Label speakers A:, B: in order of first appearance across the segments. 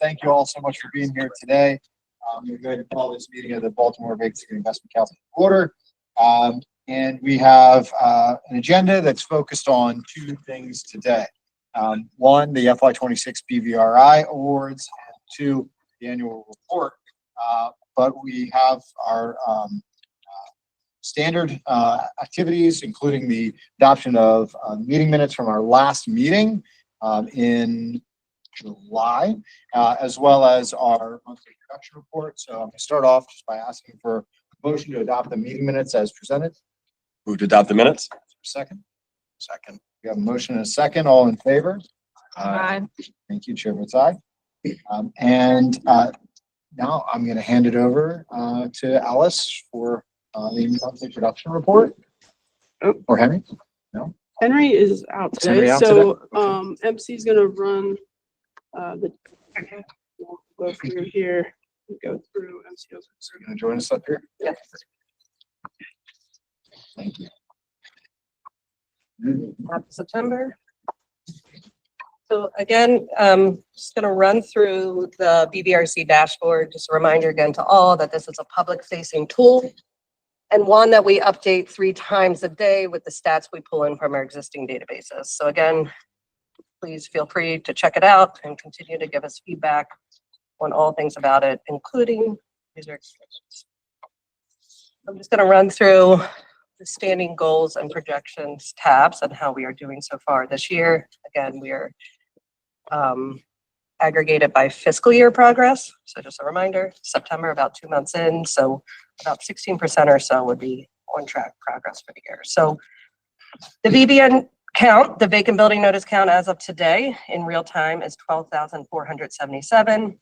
A: Thank you all so much for being here today. We're going to call this meeting of the Baltimore Vacant Investment Council to order. And we have an agenda that's focused on two things today. One, the FY26 BVRI awards, and two, the annual report. But we have our standard activities, including the adoption of meeting minutes from our last meeting in July, as well as our monthly production report. So I'm going to start off just by asking for a motion to adopt the meeting minutes as presented.
B: Move to adopt the minutes.
A: Second. Second. We have a motion and a second. All in favor?
C: Aye.
A: Thank you. Chair votes aye. Now I'm going to hand it over to Alice for the monthly production report.
C: Oh.
A: Or Henry?
C: Henry is out
A: Is Henry
C: today,
A: out
C: so
A: today?
C: MC is gonna run we'll go through here, go through MCO's.
A: So you're going to join us up here?
C: Yes.
A: Thank you.
D: September. So again, just going to run through the BVRC dashboard. Just a reminder again to all that this is a public-facing tool and one that we update 3 times a day with the stats we pull in from our existing databases. So again, please feel free to check it out and continue to give us feedback on all things about it, including user experience. I'm just going to run through the standing goals and projections tabs and how we are doing so far this year. Again, we are aggregated by fiscal year progress. So just a reminder, September, about 2 months in. So about 16% or so would be on track progress for the year. So the VBN count, the vacant building notice count as of today in real time is 12,477.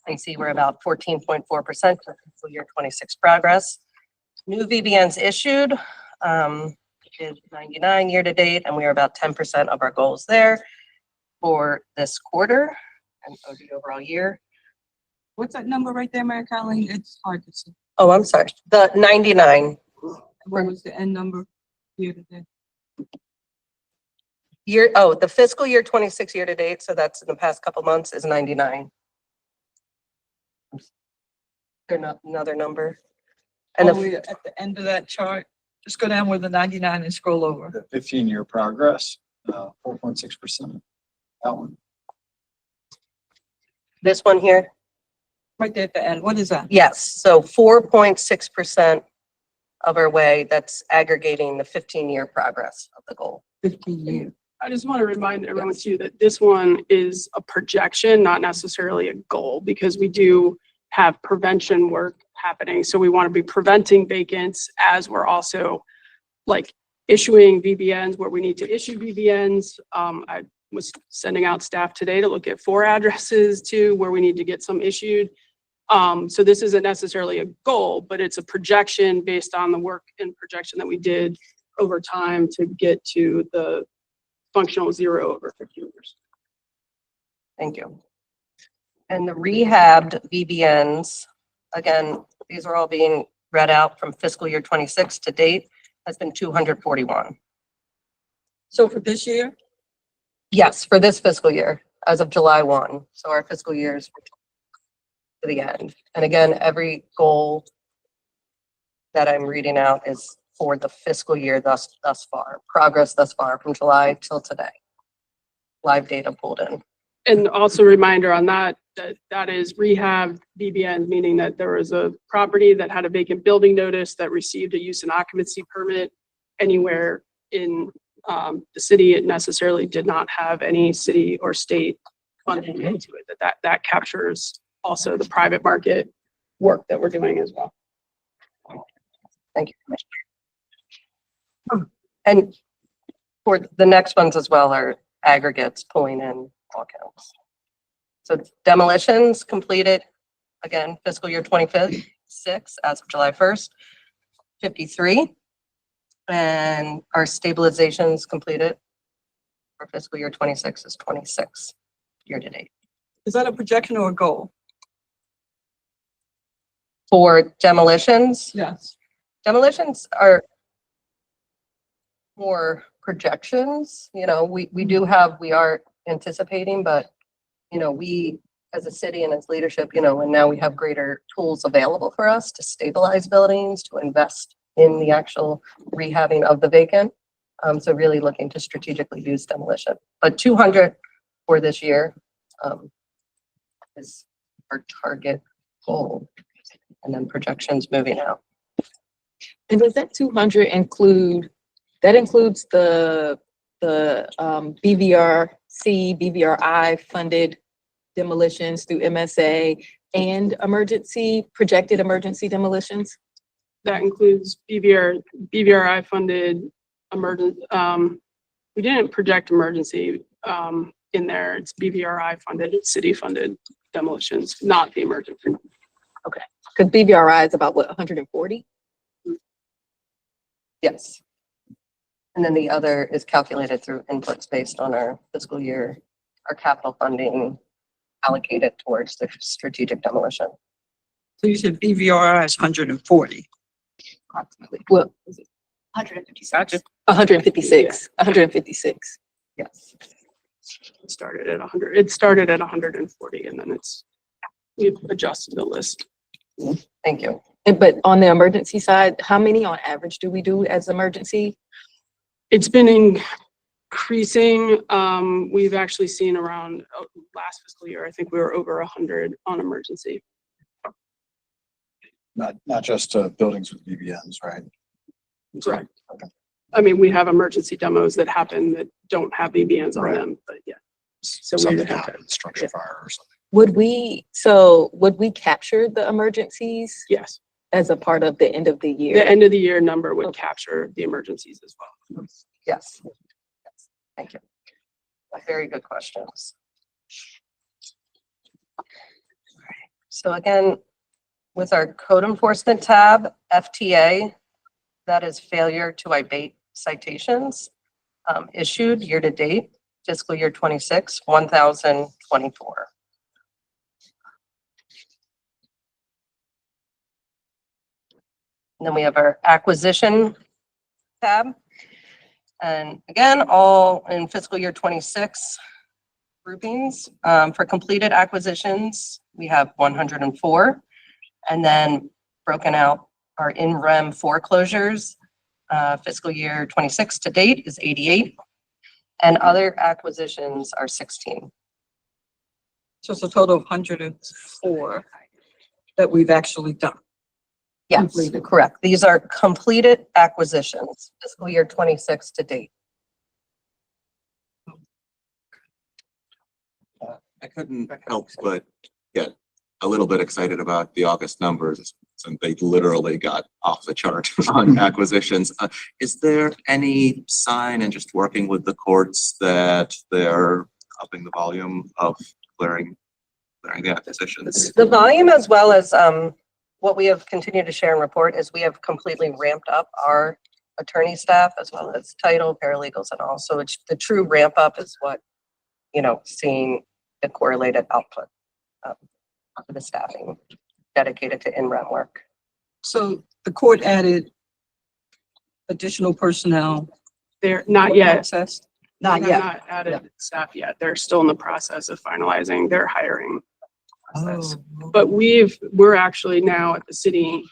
D: You see we're about 14.4% for fiscal year 26 progress. New VBNs issued is 99 year to date, and we are about 10% of our goals there for this quarter and for the overall year.
E: What's that number right there, Mary Colleen? It's hard to see.
D: Oh, I'm sorry. The 99
E: What was the end number year to date?
D: year. Oh, the fiscal year 26 year to date. So that's in the past couple months is 99. They're not another number. And
E: And at the end of that chart, just go down with the 99 and scroll over.
A: The 15-year progress, 4.6%. That one.
D: this one here.
E: Right there at the end. What is that?
D: Yes. So 4.6% of our way, that's aggregating the 15-year progress of the goal.
E: 15 years.
C: I just want to remind everyone too that this one is a projection, not necessarily a goal, because we do have prevention work happening. So we want to be preventing vacants as we're also like issuing VBNs where we need to issue VBNs. I was sending out staff today to look at 4 addresses too where we need to get some issued. So this isn't necessarily a goal, but it's a projection based on the work and projection that we did over time to get to the functional 0 over 15 years.
D: Thank you. And the rehabbed VBNs, again, these are all being read out from fiscal year 26 to date, has been 241.
E: So for this year,
D: Yes, for this fiscal year, as of July 1. So our fiscal years to the end. And again, every goal that I'm reading out is for the fiscal year thus far, progress thus far from July till today. Live data pulled in.
C: And also reminder on that is rehab VBN, meaning that there was a property that had a vacant building notice that received a use and occupancy permit anywhere in the city. It necessarily did not have any city or state funding into it. That captures also the private market work that we're doing as well.
D: Thank you, Commissioner. And for the next ones as well are aggregates pulling in all counts. So demolitions completed, again, fiscal year 26 as of July 1st, 53. And our stabilizations completed for fiscal year 26 is 26 year to date.
E: is that a projection or a goal?
D: For demolitions,
E: Yes.
D: demolitions are more projections. You know, we are anticipating, but you know, we as a city and as leadership, and now we have greater tools available for us to stabilize buildings, to invest in the actual rehabbing of the vacant. So really looking to strategically use demolition, but 200 for this year, is our target goal. And then projections moving out.
F: And does that 200 include, that includes the BVRC, BVRI funded demolitions through MSA and projected emergency demolitions?
C: That includes BVRI funded emergent, we didn't project emergency, in there. It's BVRI funded, it's city funded demolitions, not the emergency.
F: Because BVRI is about what, 140?
D: Yes. And then the other is calculated through inputs based on our fiscal year, our capital funding allocated towards the strategic demolition.
E: So you said BVRI is 140.
F: Approximately. Well, is it
E: 156.
F: 156.
D: Yes.
C: It started at 100, it started at 140 and then we've adjusted the list.
D: Thank you.
F: But on the emergency side, how many on average do we do as emergency?
C: It's been increasing. We've actually seen around last fiscal year, I think we were over 100 on emergency.
A: Not just buildings with BBMs, right?
C: Correct. I mean, we have emergency demos that happen that don't have BBNs on
A: Right.
C: them, but yeah. So we
A: Something
C: would have to,
A: happened, structure fire or something.
F: Would we capture the emergencies
C: yes.
F: as a part of the end of the
C: The
F: year?
C: end of the year number would capture the emergencies as well.
D: Yes. Yes. Thank you. Very good questions. So again, with our code enforcement tab, FTA, that is failure to abate citations, issued year to date, fiscal year 26, 1,024. And then we have our acquisition tab. And again, all in fiscal year 26 groupings. For completed acquisitions, we have 104. And then broken out our in-rem foreclosures, fiscal year 26 to date is 88. And other acquisitions are 16.
E: So it's a total of 104 that we've actually done.
D: Yes,
E: Completed.
D: correct. These are completed acquisitions, fiscal year 26 to date.
G: I couldn't help but get a little bit excited about the August numbers, and they literally got off the chart on acquisitions. Is there any sign in just working with the courts that they're upping the volume of clearing the acquisitions?
D: The volume, as well as what we have continued to share and report, is we have completely ramped up our attorney staff as well as title, paralegals, and all. So it's the true ramp up is what, seeing the correlated output of the staffing dedicated to in-rem work.
E: So the court added additional personnel.
C: They're not yet.
E: Process?
C: They
E: Not
C: have
E: yet.
C: Not added staff yet. They're still in the process of finalizing their hiring process.
E: Oh.
C: But we're actually now at the city,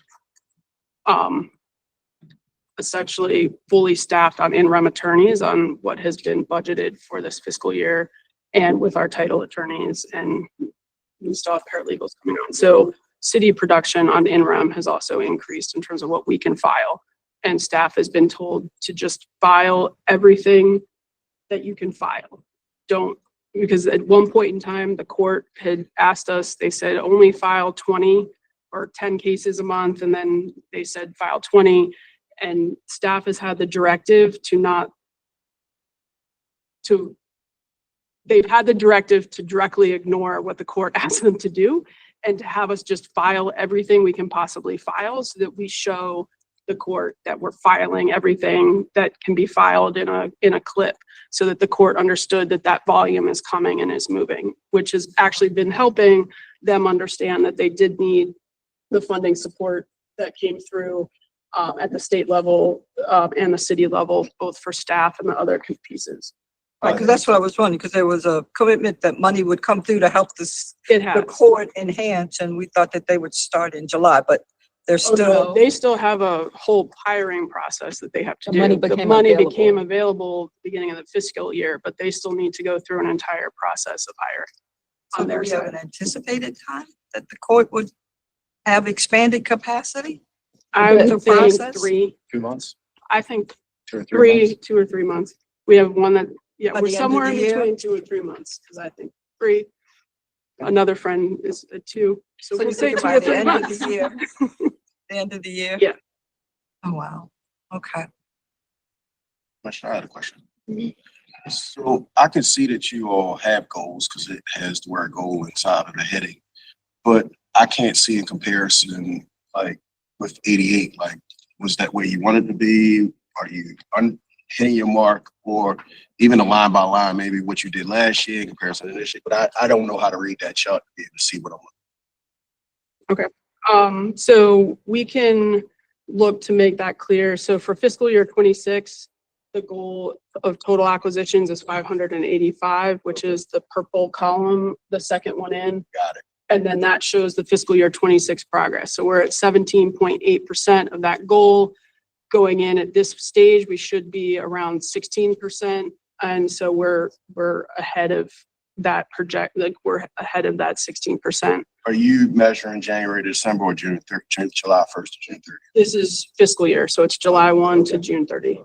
C: essentially fully staffed on in-rem attorneys on what has been budgeted for this fiscal year, and with our title attorneys, and we still have paralegals coming on. So city production on in-rem has also increased in terms of what we can file. And staff has been told to just file everything that you can file. Because at one point in time, the court had asked us, they said only file 20 or 10 cases a month. And then they said file 20, and staff has had the directive they've had the directive to directly ignore what the court asked them to do, and to have us just file everything we can possibly file, so that we show the court that we're filing everything that can be filed in a clip, so that the court understood that that volume is coming and is moving, which has actually been helping them understand that they did need the funding support that came through at the state level and the city level, both for staff and the other pieces.
E: Right, because that's what I was wondering, because there was a commitment that money would come through to help this,
C: It
E: the
C: has.
E: court enhance, and we thought that they would start in July, but they're
C: Oh, no,
E: still,
C: they still have a whole hiring process that they have to
F: The
C: do.
F: money
C: The
F: became
C: money
F: available.
C: became available at the beginning of the fiscal year, but they still need to go through an entire process of hiring
E: so
C: on
E: do
C: their
E: we have
C: side.
E: an anticipated time that the court would have expanded capacity?
C: I
E: The
C: would think
E: process?
C: 3,
A: 2 months,
C: I think
A: 2 or 3 months.
C: 2 or 3 months. We have one that, yeah,
E: By
C: we're
E: the end of
C: somewhere
E: the
C: in
E: year?
C: between 2 or 3 months, because I think 3. Another friend is at 2, so
E: So
C: we'll
E: you
C: say
E: think
C: 2
E: by
C: or
E: the
C: 3
E: end of
C: months.
E: the year? The end of the year?
C: Yeah.
E: Oh, wow. Okay.
H: Commissioner, I had a question. So I can see that you all have goals because it has the word goal inside of the heading. But I can't see in comparison, like with 88, like, was that where you wanted to be? Are you hitting your mark? Or even a line by line, maybe what you did last year in comparison to this year? But I don't know how to read that chart to be able to see what I'm looking.
C: So we can look to make that clear. So for fiscal year 26, the goal of total acquisitions is 585, which is the purple column, the second one in.
H: Got it.
C: And then that shows the fiscal year 26 progress. So we're at 17.8% of that goal. Going in at this stage, we should be around 16%. And so we're ahead of that we're ahead of that 16%.
H: Are you measuring January to December or July 1st to June 30th?
C: This is fiscal year, so it's July 1 to June 30.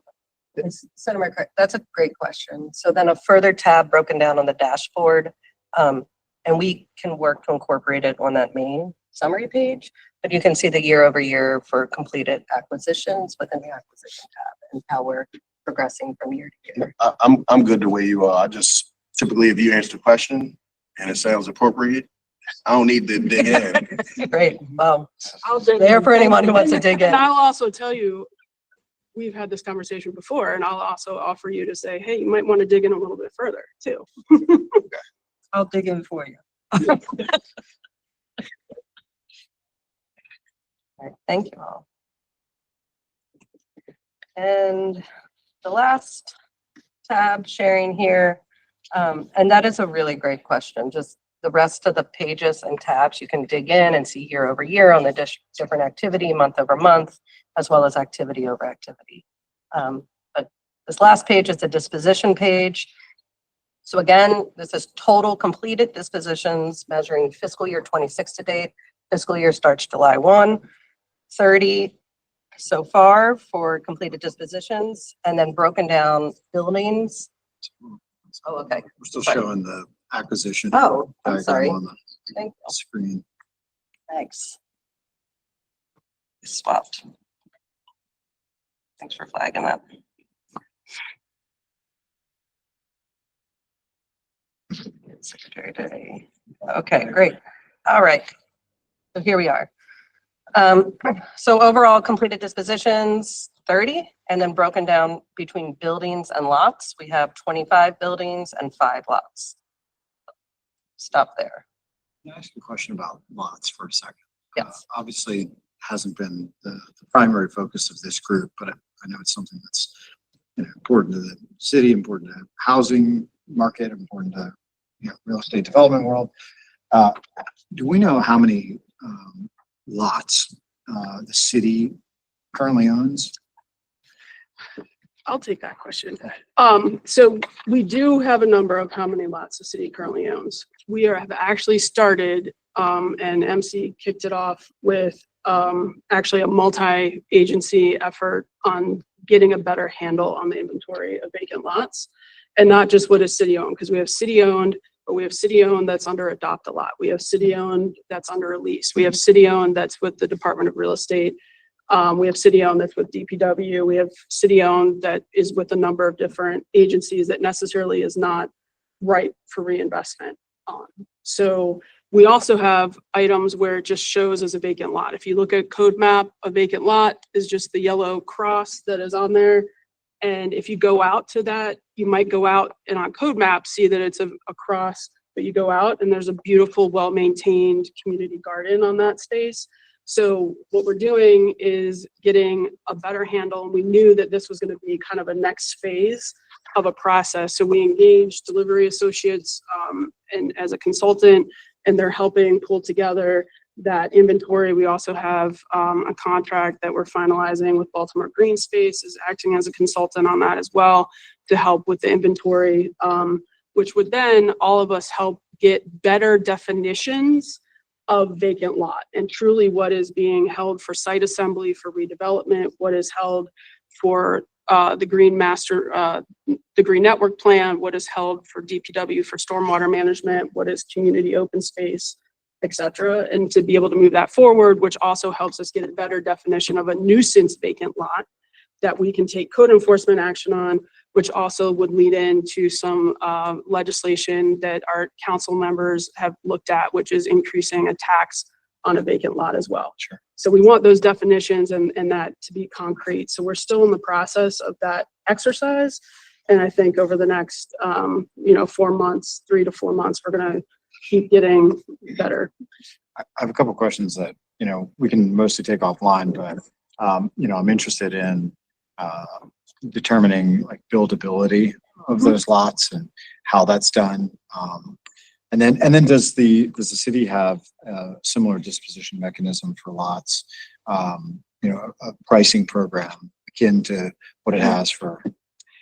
D: Senator, that's a great question. So then a further tab broken down on the dashboard. And we can work to incorporate it on that main summary page, but you can see the year over year for completed acquisitions within the acquisition tab and how we're progressing from year to year.
H: I'm good the way you are. I just typically, if you answer the question and it sounds appropriate, I don't need to dig in.
D: Great. Well,
C: I'll dig
D: there
C: in.
D: for anyone who wants to dig in.
C: And I'll also tell you, we've had this conversation before, and I'll also offer you to say, hey, you might want to dig in a little bit further too.
E: I'll dig in for you.
D: All right, thank you all. And the last tab sharing here, and that is a really great question. Just the rest of the pages and tabs, you can dig in and see year over year on the different activity, month over month, as well as activity over activity. But this last page is the disposition page. So again, this is total completed dispositions measuring fiscal year 26 to date. Fiscal year starts July 1, 30 so far for completed dispositions, and then broken down buildings. Oh, okay.
I: We're still
D: Sorry.
I: showing the acquisition.
D: Oh, I'm
I: diagram
D: sorry.
I: on the
D: Thank you.
I: screen.
D: Thanks. Swapped. Thanks for flagging that. Secretary Day. Okay, great. All right. So here we are. So overall completed dispositions, 30, and then broken down between buildings and lots. We have 25 buildings and 5 lots. Stop there.
I: Can I ask you a question about lots for a second?
D: Yes.
I: Obviously hasn't been the primary focus of this group, but I know it's something that's important to the city, important to
A: Housing market, important to, real estate development world. Do we know how many lots the city currently owns?
C: I'll take that question. So we do have a number of how many lots the city currently owns. We have actually started, and MC kicked it off with actually a multi-agency effort on getting a better handle on the inventory of vacant lots, and not just what is city owned, because we have city owned, but we have city owned that's under adopt a lot. We have city owned that's under a lease. We have city owned that's with the Department of Real Estate. We have city owned that's with DPW. We have city owned that is with a number of different agencies that necessarily is not right for reinvestment on. So we also have items where it just shows as a vacant lot. If you look at code map, a vacant lot is just the yellow cross that is on there. And if you go out to that, you might go out and on code map see that it's a cross, but you go out and there's a beautiful, well-maintained community garden on that space. So what we're doing is getting a better handle. We knew that this was going to be kind of a next phase of a process. So we engage delivery associates and as a consultant, and they're helping pull together that inventory. We also have a contract that we're finalizing with Baltimore Green Space, is acting as a consultant on that as well to help with the inventory, which would then all of us help get better definitions of vacant lot and truly what is being held for site assembly for redevelopment, what is held for the green the green network plan, what is held for DPW for stormwater management, what is community open space, et cetera, and to be able to move that forward, which also helps us get a better definition of a nuisance vacant lot that we can take code enforcement action on, which also would lead into some legislation that our council members have looked at, which is increasing a tax on a vacant lot as well.
A: Sure.
C: So we want those definitions and that to be concrete. So we're still in the process of that exercise. And I think over the next, 4 months, 3 to 4 months, we're going to keep getting better.
I: I have a couple of questions that, we can mostly take offline, but, I'm interested in determining like buildability of those lots and how that's done. And then does the city have a similar disposition mechanism for lots? A pricing program akin to what it has for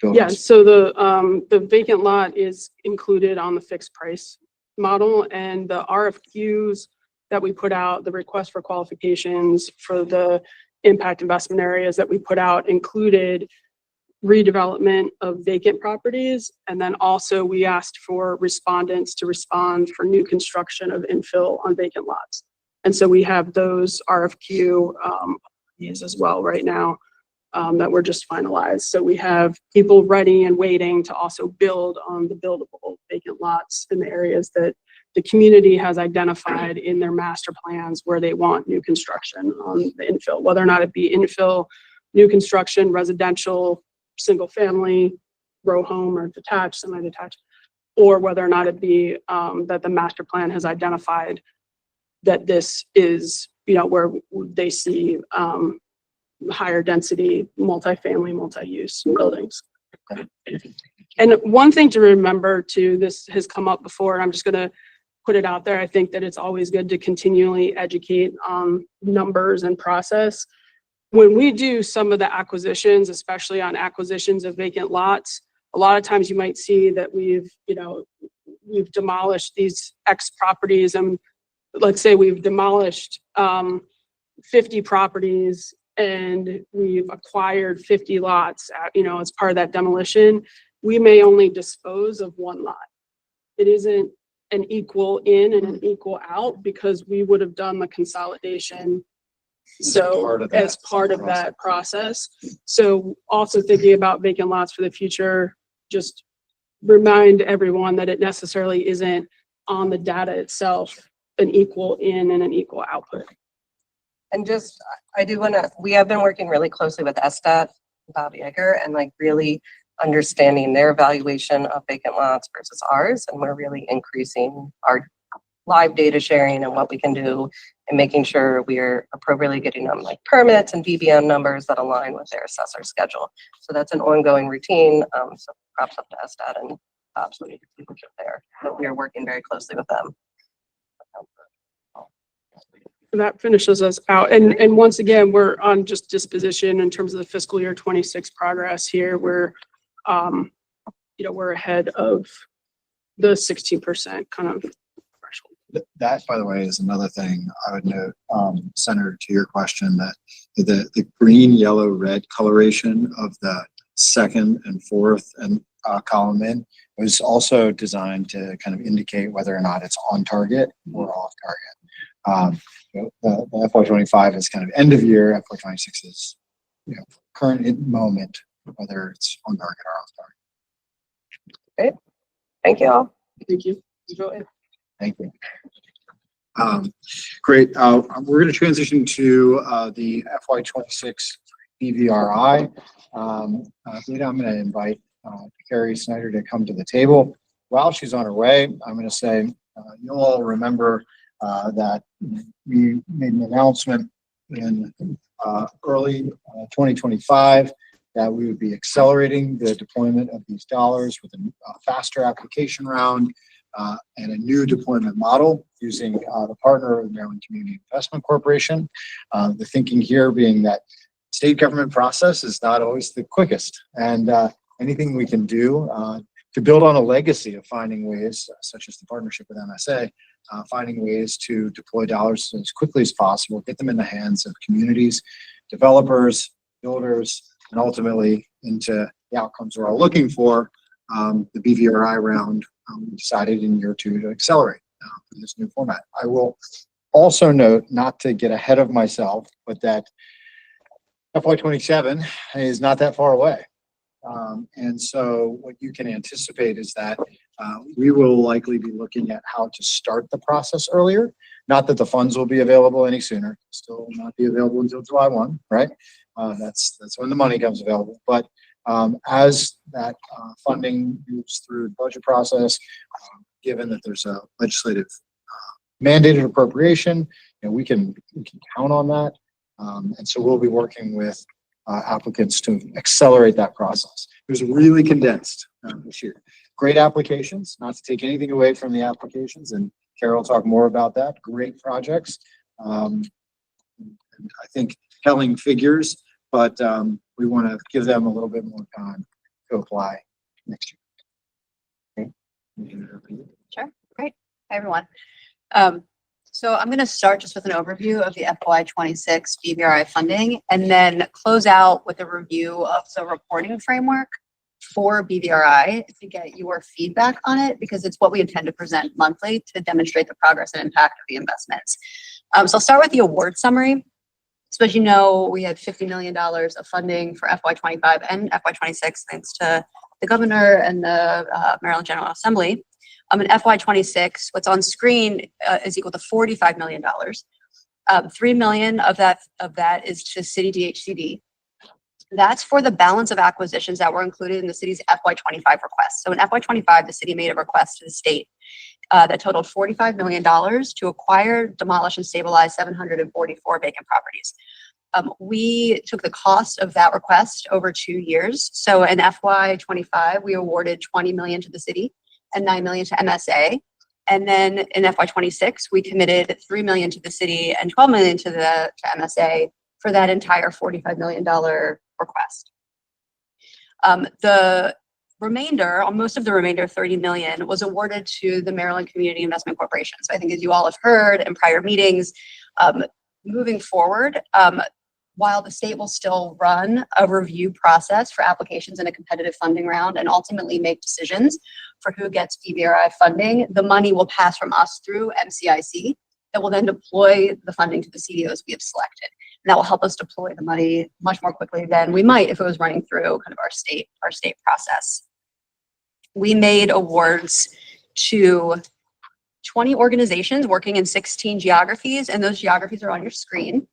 I: buildings?
C: Yeah, so the vacant lot is included on the fixed price model, and the RFQs that we put out, the request for qualifications for the impact investment areas that we put out included redevelopment of vacant properties. And then also we asked for respondents to respond for new construction of infill on vacant lots. And so we have those RFQ as well right now that we're just finalized. So we have people ready and waiting to also build on the buildable vacant lots in the areas that the community has identified in their master plans where they want new construction on the infill, whether or not it be infill, new construction, residential, single family, row home or detached, semi-detached, or whether or not it be that the master plan has identified that this is, where they see higher density, multifamily, multi-use buildings. And one thing to remember too, this has come up before, and I'm just gonna put it out there. I think that it's always good to continually educate on numbers and process. When we do some of the acquisitions, especially on acquisitions of vacant lots, a lot of times you might see that we've demolished these X properties, and let's say we've demolished 50 properties and we've acquired 50 lots, as part of that demolition. We may only dispose of one lot. It isn't an equal in and an equal out because we would have done the consolidation. So as part of that process. So also thinking about vacant lots for the future, just remind everyone that it necessarily isn't on the data itself an equal in and an equal output.
D: And just, we have been working really closely with SDOT, Bob Yeager, and really understanding their evaluation of vacant lots versus ours. And we're really increasing our live data sharing and what we can do and making sure we're appropriately getting them permits and DBM numbers that align with their assessor schedule. So that's an ongoing routine. So props up to SDOT and Bob's leadership there. But we are working very closely with them.
C: That finishes us out. And once again, we're on just disposition in terms of the fiscal year 26 progress here. We're, we're ahead of the 16% kind of threshold.
I: That, by the way, is another thing I would note, Senator, to your question, that the green, yellow, red coloration of the second and fourth and column in was also designed to kind of indicate whether or not it's on target or off target. The FY25 is kind of end of year. FY26 is, current moment, whether it's on target or off target.
D: Great. Thank you all.
C: Thank you. Enjoy.
I: Thank you. Great. We're going to transition to the FY26 BVRI. Rita, I'm going to invite Carrie Snyder to come to the table. While she's on her way, I'm going to say, you'll all remember that we made an announcement in early 2025 that we would be accelerating the deployment of these dollars with a faster application round and a new deployment model using the partner of the Maryland Community Investment Corporation. The thinking here being that state government process is not always the quickest, and anything we can do to build on a legacy of finding ways, such as the partnership with MSA, finding ways to deploy dollars as quickly as possible, get them in the hands of communities, developers, builders, and ultimately into the outcomes we're all looking for. The BVRI round, we decided in year 2 to accelerate in this new format. I will also note, not to get ahead of myself, but that FY27 is not that far away. And so what you can anticipate is that we will likely be looking at how to start the process earlier. Not that the funds will be available any sooner, still not be available until July 1, right? That's when the money comes available. But as that funding moves through the budget process, given that there's a legislative mandated appropriation, we can count on that. And so we'll be working with applicants to accelerate that process. It was really condensed this year. Great applications, not to take anything away from the applications, and Carol will talk more about that. Great projects. And I think telling figures, but we want to give them a little bit more time to apply next year.
J: Sure, great. Hi, everyone. So I'm going to start just with an overview of the FY26 BVRI funding and then close out with a review of the reporting framework for BVRI to get your feedback on it, because it's what we intend to present monthly to demonstrate the progress and impact of the investments. So I'll start with the award summary. So as you know, we had $50 million of funding for FY25 and FY26, thanks to the governor and the Maryland General Assembly. In FY26, what's on screen is equal to $45 million. $3 million of that is to city DHCD. That's for the balance of acquisitions that were included in the city's FY25 request. So in FY25, the city made a request to the state that totaled $45 million to acquire, demolish, and stabilize 744 vacant properties. We took the cost of that request over 2 years. So in FY25, we awarded $20 million to the city and $9 million to MSA. And then in FY26, we committed $3 million to the city and $12 million to MSA for that entire $45 million request. The remainder, most of the remainder, $30 million, was awarded to the Maryland Community Investment Corporation. So I think, as you all have heard in prior meetings, moving forward, while the state will still run a review process for applications in a competitive funding round and ultimately make decisions for who gets BVRI funding, the money will pass from us through MCIC that will then deploy the funding to the CDOs we have selected. And that will help us deploy the money much more quickly than we might if it was running through kind of our state process. We made awards to 20 organizations working in 16 geographies, and those geographies are on your screen.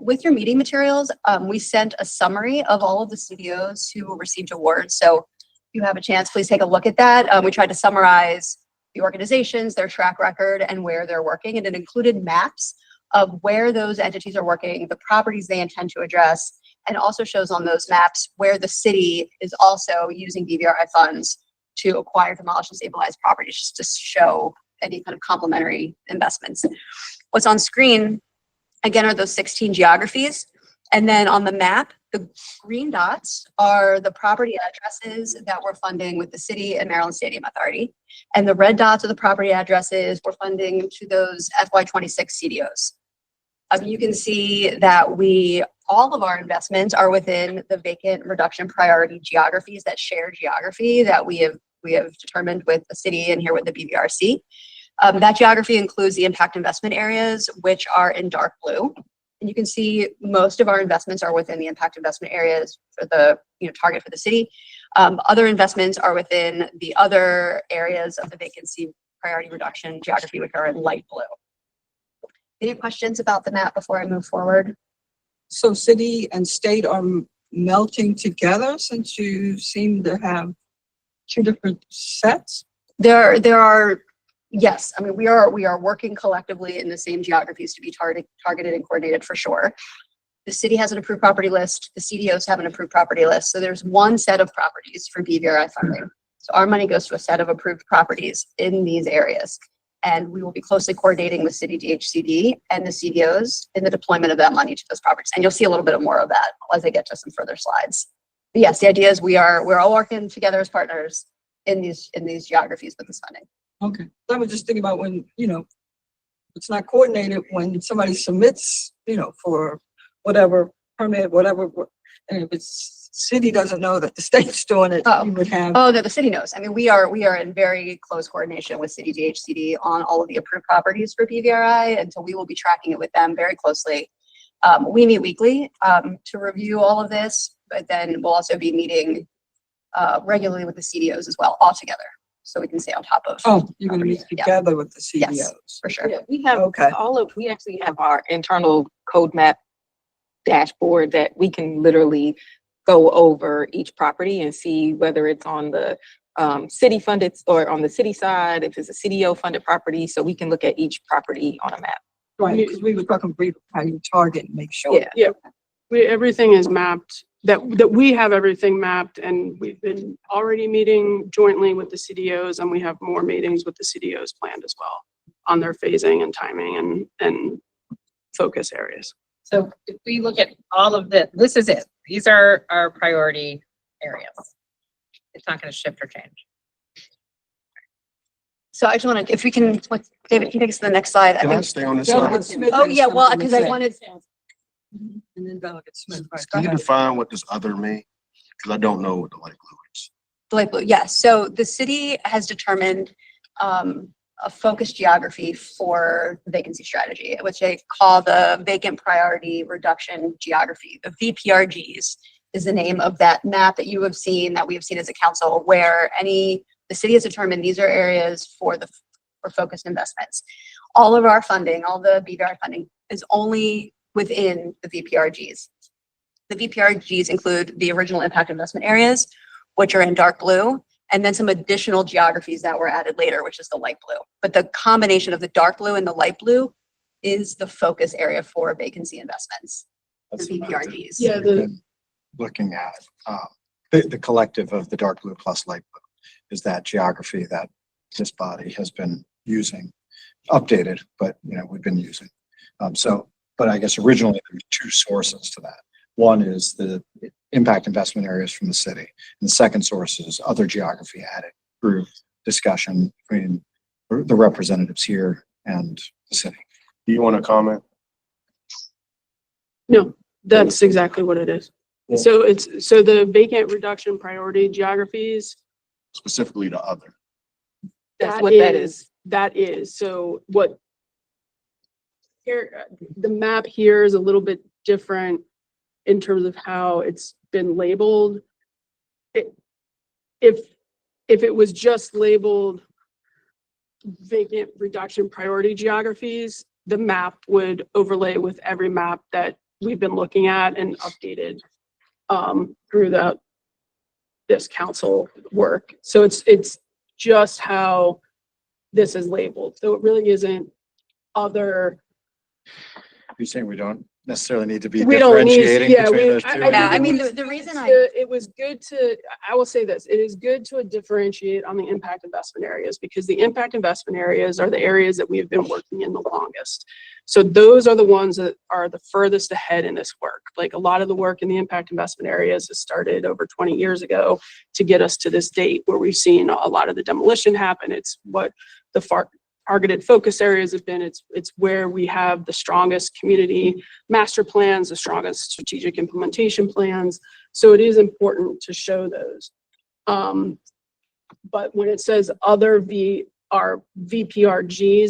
J: With your meeting materials, we sent a summary of all of the CDOs who received awards. So if you have a chance, please take a look at that. We tried to summarize the organizations, their track record, and where they're working. And it included maps of where those entities are working, the properties they intend to address, and also shows on those maps where the city is also using BVRI funds to acquire, demolish, and stabilize properties, just to show any kind of complementary investments. What's on screen, again, are those 16 geographies. And then on the map, the green dots are the property addresses that we're funding with the city and Maryland Stadium Authority. And the red dots are the property addresses we're funding to those FY26 CDOs. You can see that all of our investments are within the vacant reduction priority geographies, that shared geography that we have determined with the city and here with the BVRC. That geography includes the impact investment areas, which are in dark blue. And you can see most of our investments are within the impact investment areas for the target for the city. Other investments are within the other areas of the vacancy priority reduction geography, which are in light blue. Any questions about the map before I move forward?
E: So city and state are melting together, since you seem to have two different sets?
J: There are, yes. I mean, we are working collectively in the same geographies to be targeted and coordinated for sure. The city has an approved property list. The CDOs have an approved property list. So there's one set of properties for BVRI funding. So our money goes to a set of approved properties in these areas. And we will be closely coordinating with City DHCD and the CDOs in the deployment of that money to those properties. And you'll see a little bit more of that as I get to some further slides. But yes, the idea is we're all working together as partners in these geographies with this funding.
E: Okay. I was just thinking about when, it's not coordinated when somebody submits, for whatever permit, whatever, and if it's city doesn't know that the state's doing it, you would have.
J: Oh, no, the city knows. I mean, we are in very close coordination with City DHCD on all of the approved properties for BVRI, and so we will be tracking it with them very closely. We meet weekly to review all of this, but then we'll also be meeting regularly with the CDOs as well, all together, so we can stay on top of.
E: Oh, you're gonna meet
J: properties. Yeah,
E: together with the CDOs.
J: Yes, for sure.
F: Yeah, we have
E: Okay.
F: we actually have our internal code map dashboard that we can literally go over each property and see whether it's on the city funded or on the city side, if it's a CDO funded property, so we can look at each property on a map.
E: Right, because we were talking brief how you target and make sure.
F: Yeah.
C: Everything is mapped, that we have everything mapped, and we've been already meeting jointly with the CDOs, and we have more meetings with the CDOs planned as well on their phasing and timing and focus areas.
K: So if we look at all of this is it. These are our priority areas. It's not going to shift or change.
J: So I just want to, if we can, David, can you take us to the next slide?
H: Can I stay on this
E: Delegate
H: slide?
E: Smith
J: Oh,
E: has
J: yeah, well,
E: something to
J: because I
E: say.
J: wanted,
E: And then Delegate Smith, right.
H: Can you define what this other mean? Because I don't know what the light blue is.
J: the light blue, yes. So the city has determined a focused geography for the vacancy strategy, which they call the vacant priority reduction geography. The VPRGs is the name of that map that you have seen, that we have seen as a council, where the city has determined these are areas for focused investments. All of our funding, all the BVR funding is only within the VPRGs. The VPRGs include the original impact investment areas, which are in dark blue, and then some additional geographies that were added later, which is the light blue. But the combination of the dark blue and the light blue is the focus area for vacancy investments, the
I: That's what I've
J: VPRGs.
C: Yeah,
I: been looking at, the collective of the dark blue plus light blue is that geography that this body has been using, updated, but we've been using. But I guess originally there were two sources to that. One is the impact investment areas from the city, and the second source is other geography added through discussion between the representatives here and the city.
H: Do you want to comment?
C: No, that's exactly what it is.
H: Yeah.
C: So the vacant reduction priority geographies.
H: Specifically the other.
F: That's what that is.
C: That is, so what here, the map here is a little bit different in terms of how it's been labeled. If it was just labeled vacant reduction priority geographies, the map would overlay with every map that we've been looking at and updated through this council work. So it's just how this is labeled. So it really isn't other.
I: You're saying we don't necessarily need to be
C: We don't need-
I: differentiating
C: yeah,
I: between
C: we-
I: those two?
J: I mean, the reason
C: It was good to, I will say this, it is good to differentiate on the impact investment areas, because the impact investment areas are the areas that we have been working in the longest. So those are the ones that are the furthest ahead in this work. Like a lot of the work in the impact investment areas has started over 20 years ago to get us to this date where we've seen a lot of the demolition happen. It's what the targeted focus areas have been. It's where we have the strongest community master plans, the strongest strategic implementation plans. So it is important to show those. But when it says other VPRGs,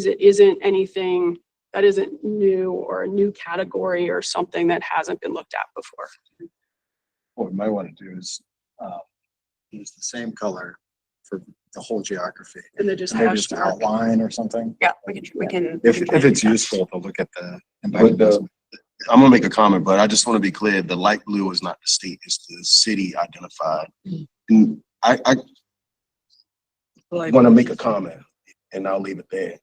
C: it isn't anything that isn't new or a new category or something that hasn't been looked at before.
I: What we might want to do is use the same color for the whole geography.
C: And they just
I: Maybe
C: hash
I: just an
C: mark.
I: outline or something.
J: Yeah, we can.
I: If it's useful to look at the impact
H: But
I: investment.
H: I'm gonna make a comment, but I just want to be clear, the light blue is not the state, it's the city identified. And I want to make a comment and I'll leave it there.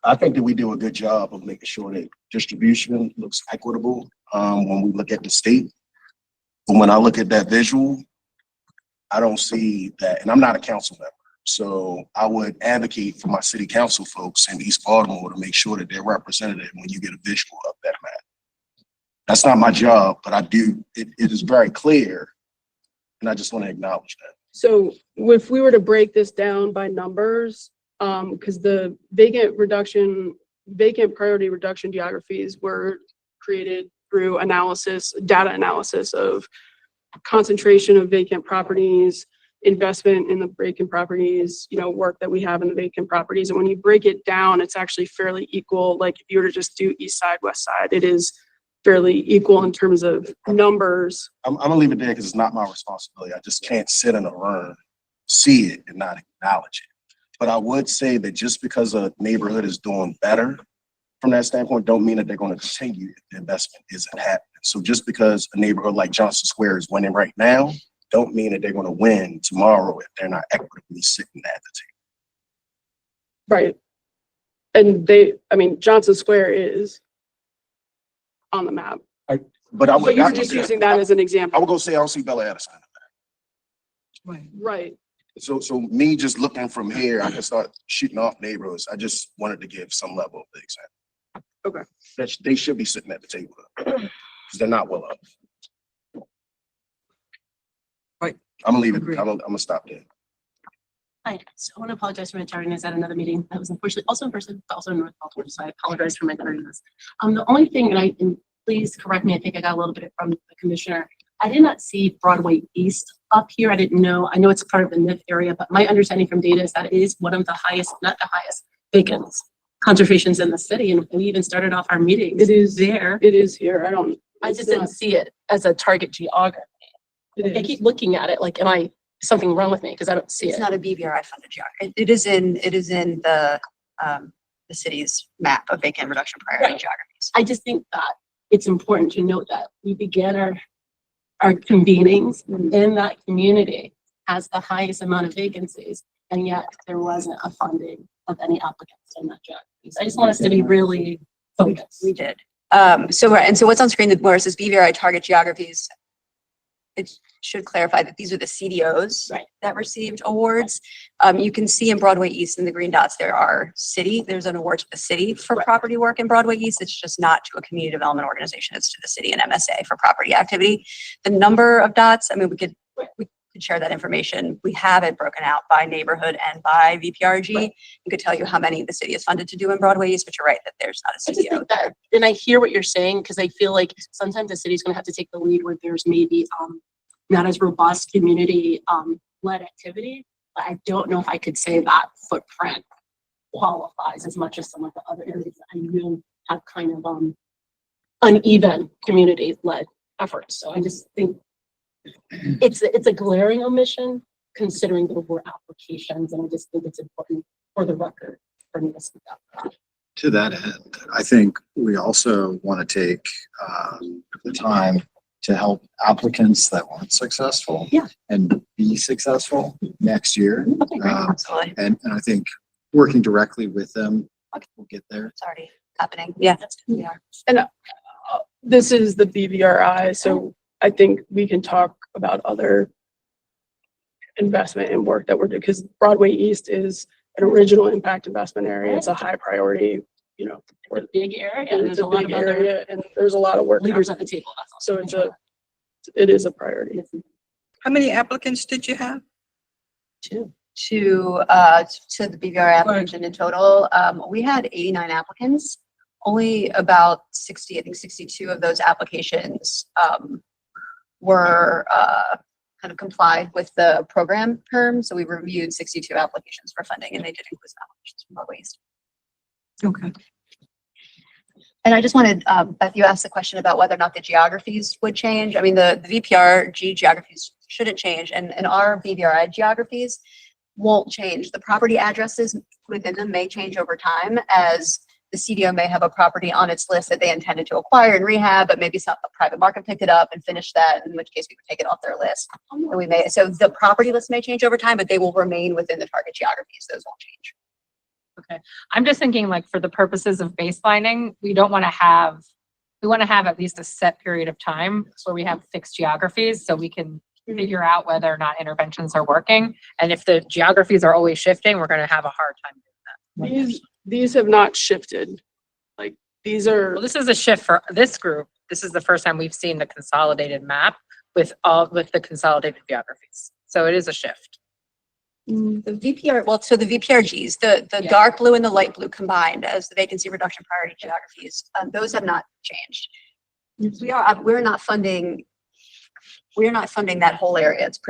H: I think that we do a good job of making sure that distribution looks equitable. when we look at the state. But when I look at that visual, I don't see that, and I'm not a council member. So I would advocate for my city council folks in East Baltimore to make sure that they're represented when you get a visual of that map. That's not my job, but I do, it is very clear, and I just want to acknowledge that.
C: So if we were to break this down by numbers, because the vacant priority reduction geographies were created through data analysis of concentration of vacant properties, investment in the vacant properties, work that we have in the vacant properties. And when you break it down, it's actually fairly equal. Like if you were to just do east side, west side, it is fairly equal in terms of numbers.
H: I'm gonna leave it there because it's not my responsibility. I just can't sit in a room, see it, and not acknowledge it. But I would say that just because a neighborhood is doing better from that standpoint, don't mean that they're going to continue if the investment isn't happening. So just because a neighborhood like Johnson Square is winning right now, don't mean that they're going to win tomorrow if they're not equitably sitting at the table.
C: Right. And Johnson Square is on the map.
H: But I
C: But
H: would
C: you're
H: not
C: just using that as an
H: I
C: example.
H: would go say I don't see Bella Addison.
C: Right.
H: So me just looking from here, I can start shooting off neighborhoods. I just wanted to give some level of the example.
C: Okay.
H: That they should be sitting at the table because they're not well off.
E: Right.
H: I'm gonna leave it.
E: Agreed.
H: I'm gonna stop there.
L: Hi, so I want to apologize for my tardiness at another meeting. That was unfortunately also in person, but also in North Baltimore, so I apologize for my tardiness. The only thing, and please correct me, I think I got a little bit from the commissioner. I did not see Broadway East up here. I didn't know. I know it's part of the NIF area, but my understanding from data is that it is one of the highest, not the highest, vacant concentrations in the city. And we even started off our meetings.
C: It is
L: there.
C: It is here.
L: I just didn't see it as a target geography. I keep looking at it like, am I something wrong with me? Because I don't see
J: It's
L: it.
J: not a BVRI funded geography. It is in the city's map of vacant reduction priority
L: Right.
J: geographies.
L: I just think that it's important to note that we began our convenings in that community has the highest amount of vacancies, and yet there wasn't a funding of any applicants in that geography. So I just want us to be really focused.
J: We did. So what's on screen where it says BVRI target geographies, it should clarify that these are the CDOs
L: Right.
J: that received awards. You can see in Broadway East in the green dots, there's an award to the city for
L: Right.
J: property work in Broadway East. It's just not to a community development organization. It's to the city and MSA for property activity. The number of dots, we could share that information. We have it broken out by neighborhood and by VPRG.
L: Right.
J: We could tell you how many the city is funded to do in Broadway East, but you're right that there's not a
L: I just
J: CDO.
L: think that, and I hear what you're saying, because I feel like sometimes the city's gonna have to take the lead where there's maybe not as robust community led activity. But I don't know if I could say that footprint qualifies as much as some of the other areas that I know have kind of uneven community led efforts. So I just think it's a glaring omission considering there were applications, and I just think it's important for the record for me to speak up.
I: To that end, I think we also want to take the time to help applicants that weren't successful
L: Yeah.
I: and be successful next year.
L: Okay, great.
J: Absolutely.
I: And I think working directly with them, we'll get there.
J: It's already happening. Yeah.
L: That's good. Yeah.
C: And this is the BVRI, so I think we can talk about other investment and work that we're doing, because Broadway East is an original impact investment area. It's a high priority,
L: For the big area,
C: and
L: there's
C: it's
L: a
C: a
L: lot
C: big
L: of other
C: area, and there's a lot of work.
L: leaders at
C: happening.
L: the table. That's all.
C: So it is a priority.
E: How many applicants did you have?
L: Two.
J: To the BVRI application in total, we had 89 applicants. Only about 60, I think 62 of those applications were kind of complied with the program terms. So we reviewed 62 applications for funding, and they did include some applications from Broadway East.
E: Okay.
J: And I just wanted, Beth, you asked the question about whether or not the geographies would change. The VPRG geographies shouldn't change, and our BVRI geographies won't change. The property addresses within them may change over time, as the CDO may have a property on its list that they intended to acquire and rehab, but maybe a private market picked it up and finished that, in which case we would take it off their list. And so the property list may change over time, but they will remain within the target geographies. Those won't change.
K: Okay, I'm just thinking like for the purposes of baselining, we don't want to have we want to have at least a set period of time where we have fixed geographies so we can figure out whether or not interventions are working. And if the geographies are always shifting, we're going to have a hard time doing that.
C: These have not shifted. Like, these are,
K: Well, this is a shift for this group. This is the first time we've seen the consolidated map with the consolidated geographies. So it is a shift.
J: The VPR, well, so the VPRGs, the
K: Yeah.
J: dark blue and the light blue combined as the vacancy reduction priority geographies, those have not changed. We're not funding that whole area. It's a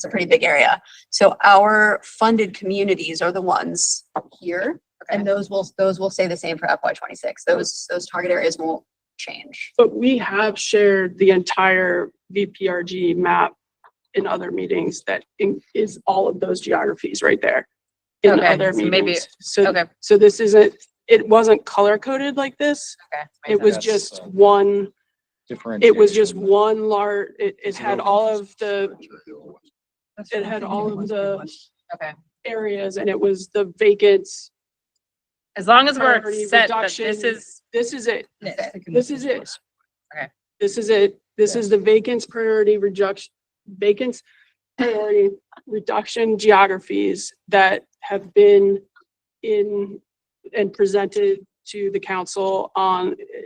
J: pretty big area. So our funded communities are the ones here, and those will stay the same for FY 26. Those target areas won't change.
C: but we have shared the entire VPRG map in other meetings that is all of those geographies right there in
K: Okay,
C: other
K: so maybe-
C: meetings. So,
K: Okay.
C: so it wasn't color coded like this.
K: Okay.
C: It was
I: That's,
C: just
I: uh,
C: one, it was just
I: differentiation.
C: one large, it had all of the
K: Okay.
C: areas, and it was the vacants.
K: As long as we're
C: Priority
K: set that
C: reduction.
K: this is,
C: This is it.
K: this.
C: This is it.
K: Okay.
C: This is it. This is the vacants priority reduction geographies that have been in and presented to the council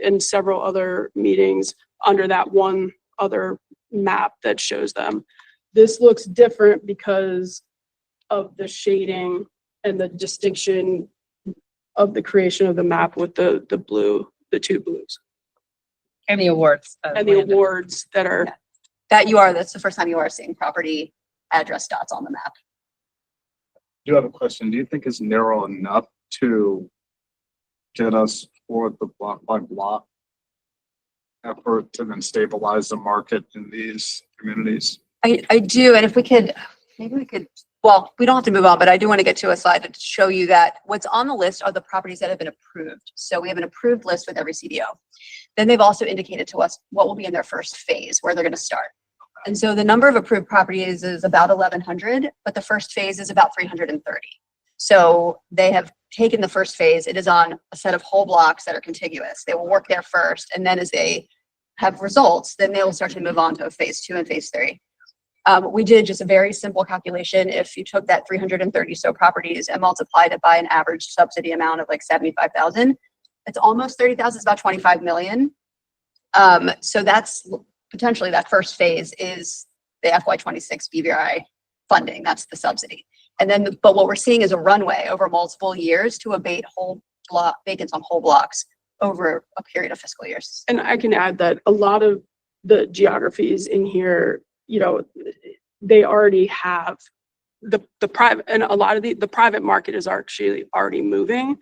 C: in several other meetings under that one other map that shows them. This looks different because of the shading and the distinction of the creation of the map with the blue, the two blues,
K: And the awards.
C: and the awards that are,
J: That's the first time you are seeing property address dots on the map.
M: I do have a question. Do you think it's narrow enough to get us for the block by block effort to then stabilize the market in these communities?
J: I do, and if we could, maybe we could, well, we don't have to move on, but I do want to get to a slide to show you that what's on the list are the properties that have been approved. So we have an approved list with every CDO. Then they've also indicated to us what will be in their first phase, where they're going to start. And so the number of approved properties is about 1,100, but the first phase is about 330. So they have taken the first phase. It is on a set of whole blocks that are contiguous. They will work there first, and then as they have results, then they will start to move on to phase 2 and phase 3. We did just a very simple calculation. If you took that 330 so properties and multiplied it by an average subsidy amount of like 75,000, it's almost 30,000. It's about 25 million. So that's potentially that first phase is the FY26 BVRI funding. That's the subsidy. And then, but what we're seeing is a runway over multiple years to abate whole block vacants on whole blocks over a period of fiscal years.
C: and I can add that a lot of the geographies in here, they already have the private, and a lot of the private market is actually already moving,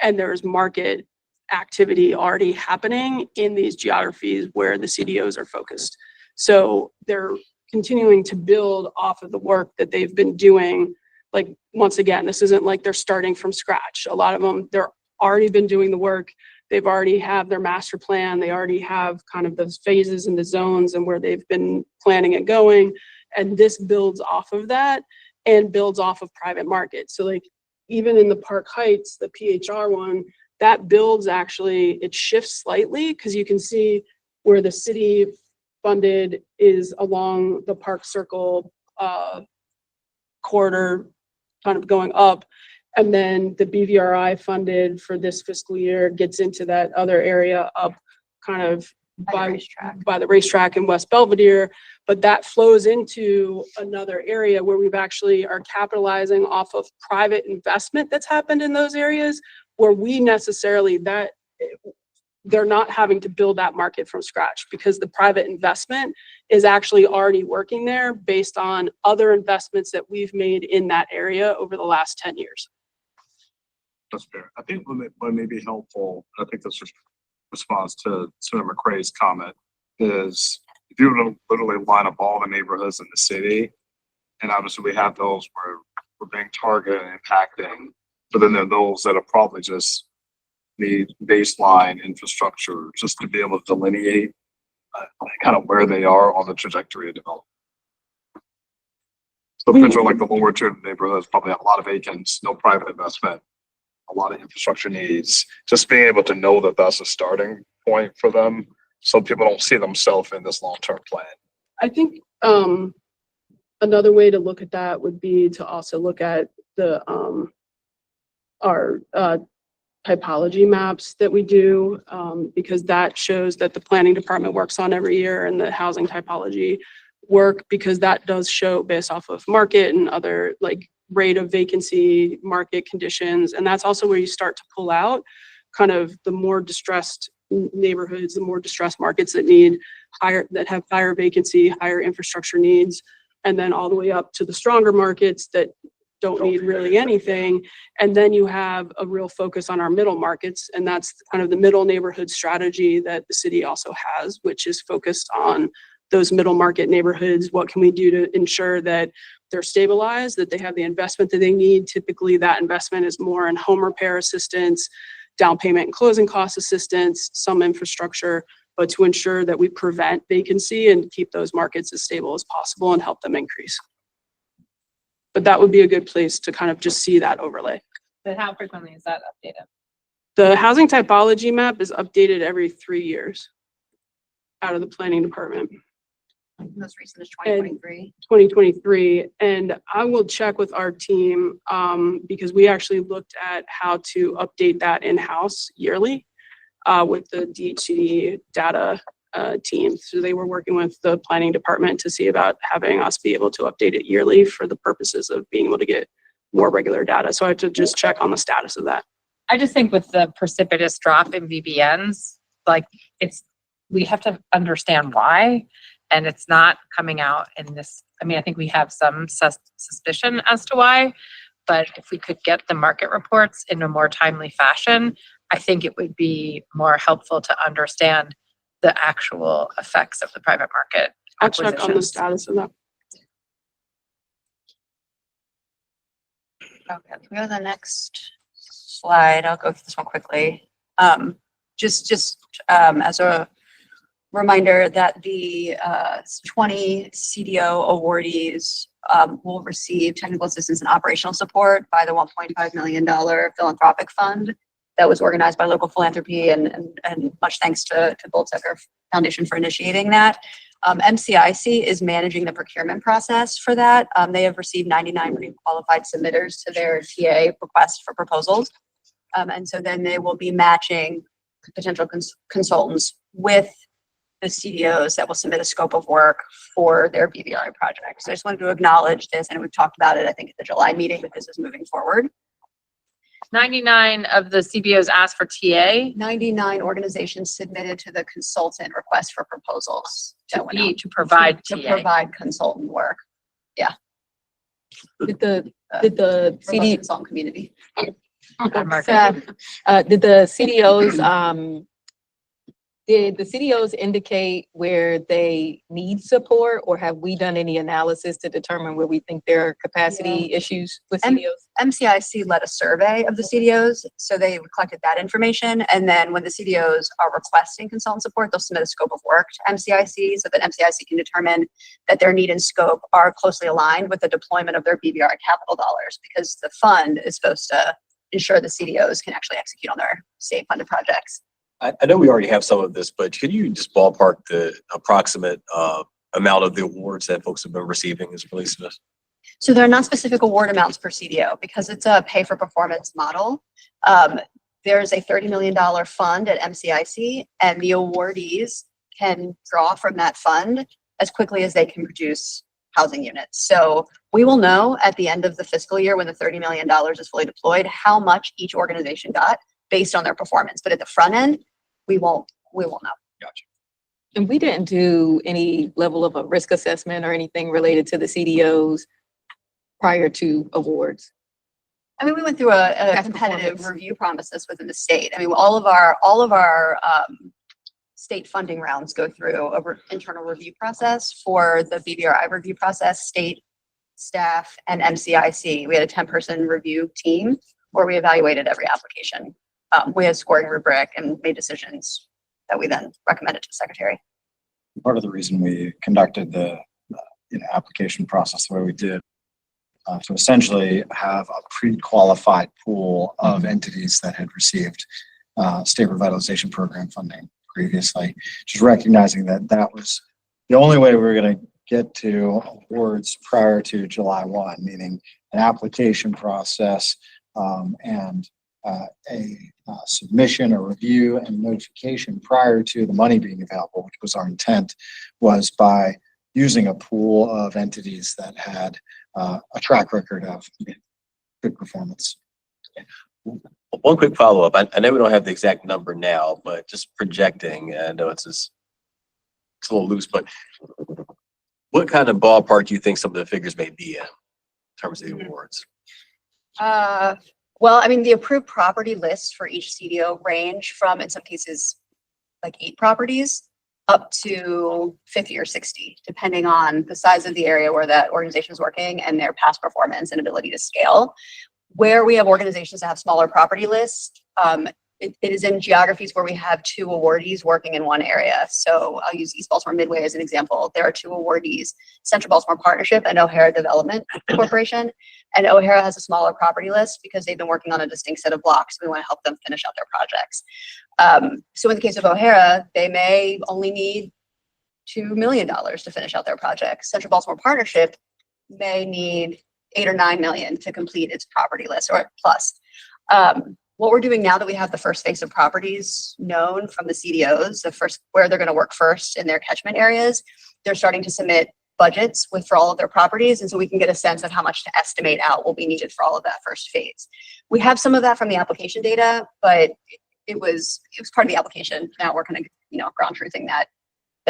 C: and there's market activity already happening in these geographies where the CDOs are focused. So they're continuing to build off of the work that they've been doing. Like, once again, this isn't like they're starting from scratch. A lot of them, they're already been doing the work. They've already have their master plan. They already have kind of those phases and the zones and where they've been planning and going. And this builds off of that and builds off of private markets. So like, even in the Park Heights, the PHR one, that builds actually, it shifts slightly because you can see where the city funded is along the Park Circle corridor, kind of going up. And then the BVRI funded for this fiscal year gets into that other area up kind of by the racetrack in West Belvedere. But that flows into another area where we've actually are capitalizing off of private investment that's happened in those areas where we necessarily they're not having to build that market from scratch because the private investment is actually already working there based on other investments that we've made in that area over the last 10 years.
M: That's fair. I think what may be helpful, I think this response to Senator McCrae's comment is if you literally line up all the neighborhoods in the city, and obviously we have those where we're being targeted and impacting, but then there are those that are probably just need baseline infrastructure just to be able to delineate kind of where they are on the trajectory of development. So picture like the lower tier neighborhoods probably have a lot of vacants, no private investment, a lot of infrastructure needs. Just being able to know that that's a starting point for them so people don't see themselves in this long-term plan.
C: I think, another way to look at that would be to also look at the, our, typology maps that we do, because that shows that the planning department works on every year and the housing typology work, because that does show based off of market and other like rate of vacancy, market conditions. And that's also where you start to pull out kind of the more distressed neighborhoods, the more distressed markets that need higher, that have higher vacancy, higher infrastructure needs, and then all the way up to the stronger markets that don't need really anything. And then you have a real focus on our middle markets. And that's kind of the middle neighborhood strategy that the city also has, which is focused on those middle market neighborhoods. What can we do to ensure that they're stabilized, that they have the investment that they need? Typically that investment is more in home repair assistance, down payment and closing cost assistance, some infrastructure, but to ensure that we prevent vacancy and keep those markets as stable as possible and help them increase. But that would be a good place to kind of just see that overlay.
K: But how frequently is that updated?
C: The housing typology map is updated every 3 years out of the planning department.
J: Most recent is 2023.
C: 2023. And I will check with our team because we actually looked at how to update that in-house yearly with the DHCD data team. So they were working with the planning department to see about having us be able to update it yearly for the purposes of being able to get more regular data. So I have to just check on the status of that.
K: I just think with the precipitous drop in VBNs, like we have to understand why, and it's not coming out in this. I mean, I think we have some suspicion as to why, but if we could get the market reports in a more timely fashion, I think it would be more helpful to understand the actual effects of the private market.
C: I'll check on the status of that.
J: Okay, can we go to the next slide? I'll go through this one quickly. Just as a reminder that the 20 CDO awardees will receive technical assistance and operational support by the $1.5 million philanthropic fund that was organized by local philanthropy, and much thanks to Boltzecker Foundation for initiating that. MCIC is managing the procurement process for that. They have received 99 pre-qualified submitters to their TA request for proposals. And so then they will be matching potential consultants with the CDOs that will submit a scope of work for their BVRI project. So I just wanted to acknowledge this, and we've talked about it, I think, at the July meeting, but this is moving forward.
K: 99 of the CBOs asked for TA
J: 99 organizations submitted to the consultant request for proposals that went out
K: to provide
J: to
K: TA.
J: provide consultant work.
F: Did the CD,
J: Consultant community.
F: did the CDOs, did the CDOs indicate where they need support, or have we done any analysis to determine where we think there are capacity issues with CDOs?
J: MCIC led a survey of the CDOs, so they collected that information. And then when the CDOs are requesting consultant support, they'll submit a scope of work to MCIC so that MCIC can determine that their need and scope are closely aligned with the deployment of their BVRI capital dollars, because the fund is supposed to ensure the CDOs can actually execute on their state funded projects.
B: I know we already have some of this, but can you just ballpark the approximate amount of the awards that folks have been receiving as it relates to this?
J: So there are not specific award amounts per CDO because it's a pay for performance model. There's a $30 million fund at MCIC, and the awardees can draw from that fund as quickly as they can produce housing units. So we will know at the end of the fiscal year, when the $30 million is fully deployed, how much each organization got based on their performance. But at the front end, we will know.
B: Gotcha.
F: And we didn't do any level of a risk assessment or anything related to the CDOs prior to awards.
J: I mean, we went through a competitive review process within the state. I mean, all of our state funding rounds go through an internal review process for the BVRI review process, state staff, and MCIC. We had a 10-person review team where we evaluated every application. We had a scoring rubric and made decisions that we then recommended to the secretary.
I: Part of the reason we conducted the application process the way we did to essentially have a pre-qualified pool of entities that had received state revitalization program funding previously. Just recognizing that that was the only way we were going to get to awards prior to July 1, meaning an application process and a submission, a review, and notification prior to the money being available, which was our intent, was by using a pool of entities that had a track record of good performance.
B: One quick follow-up. I know we don't have the exact number now, but just projecting, and I know it's a little loose, but what kind of ballpark do you think some of the figures may be in terms of the awards?
J: Well, I mean, the approved property lists for each CDO range from, in some cases, like 8 properties up to 50 or 60, depending on the size of the area where that organization is working and their past performance and ability to scale. Where we have organizations that have smaller property lists, it is in geographies where we have 2 awardees working in one area. So I'll use East Baltimore Midway as an example. There are 2 awardees, Central Baltimore Partnership and O'Hara Development Corporation. And O'Hara has a smaller property list because they've been working on a distinct set of blocks. We want to help them finish out their projects. So in the case of O'Hara, they may only need $2 million to finish out their project. Central Baltimore Partnership may need 8 or 9 million to complete its property list or plus. What we're doing now that we have the first phase of properties known from the CDOs, the first where they're going to work first in their catchment areas, they're starting to submit budgets for all of their properties, and so we can get a sense of how much to estimate out will be needed for all of that first phase. We have some of that from the application data, but it was part of the application. Now we're kind of ground truthing that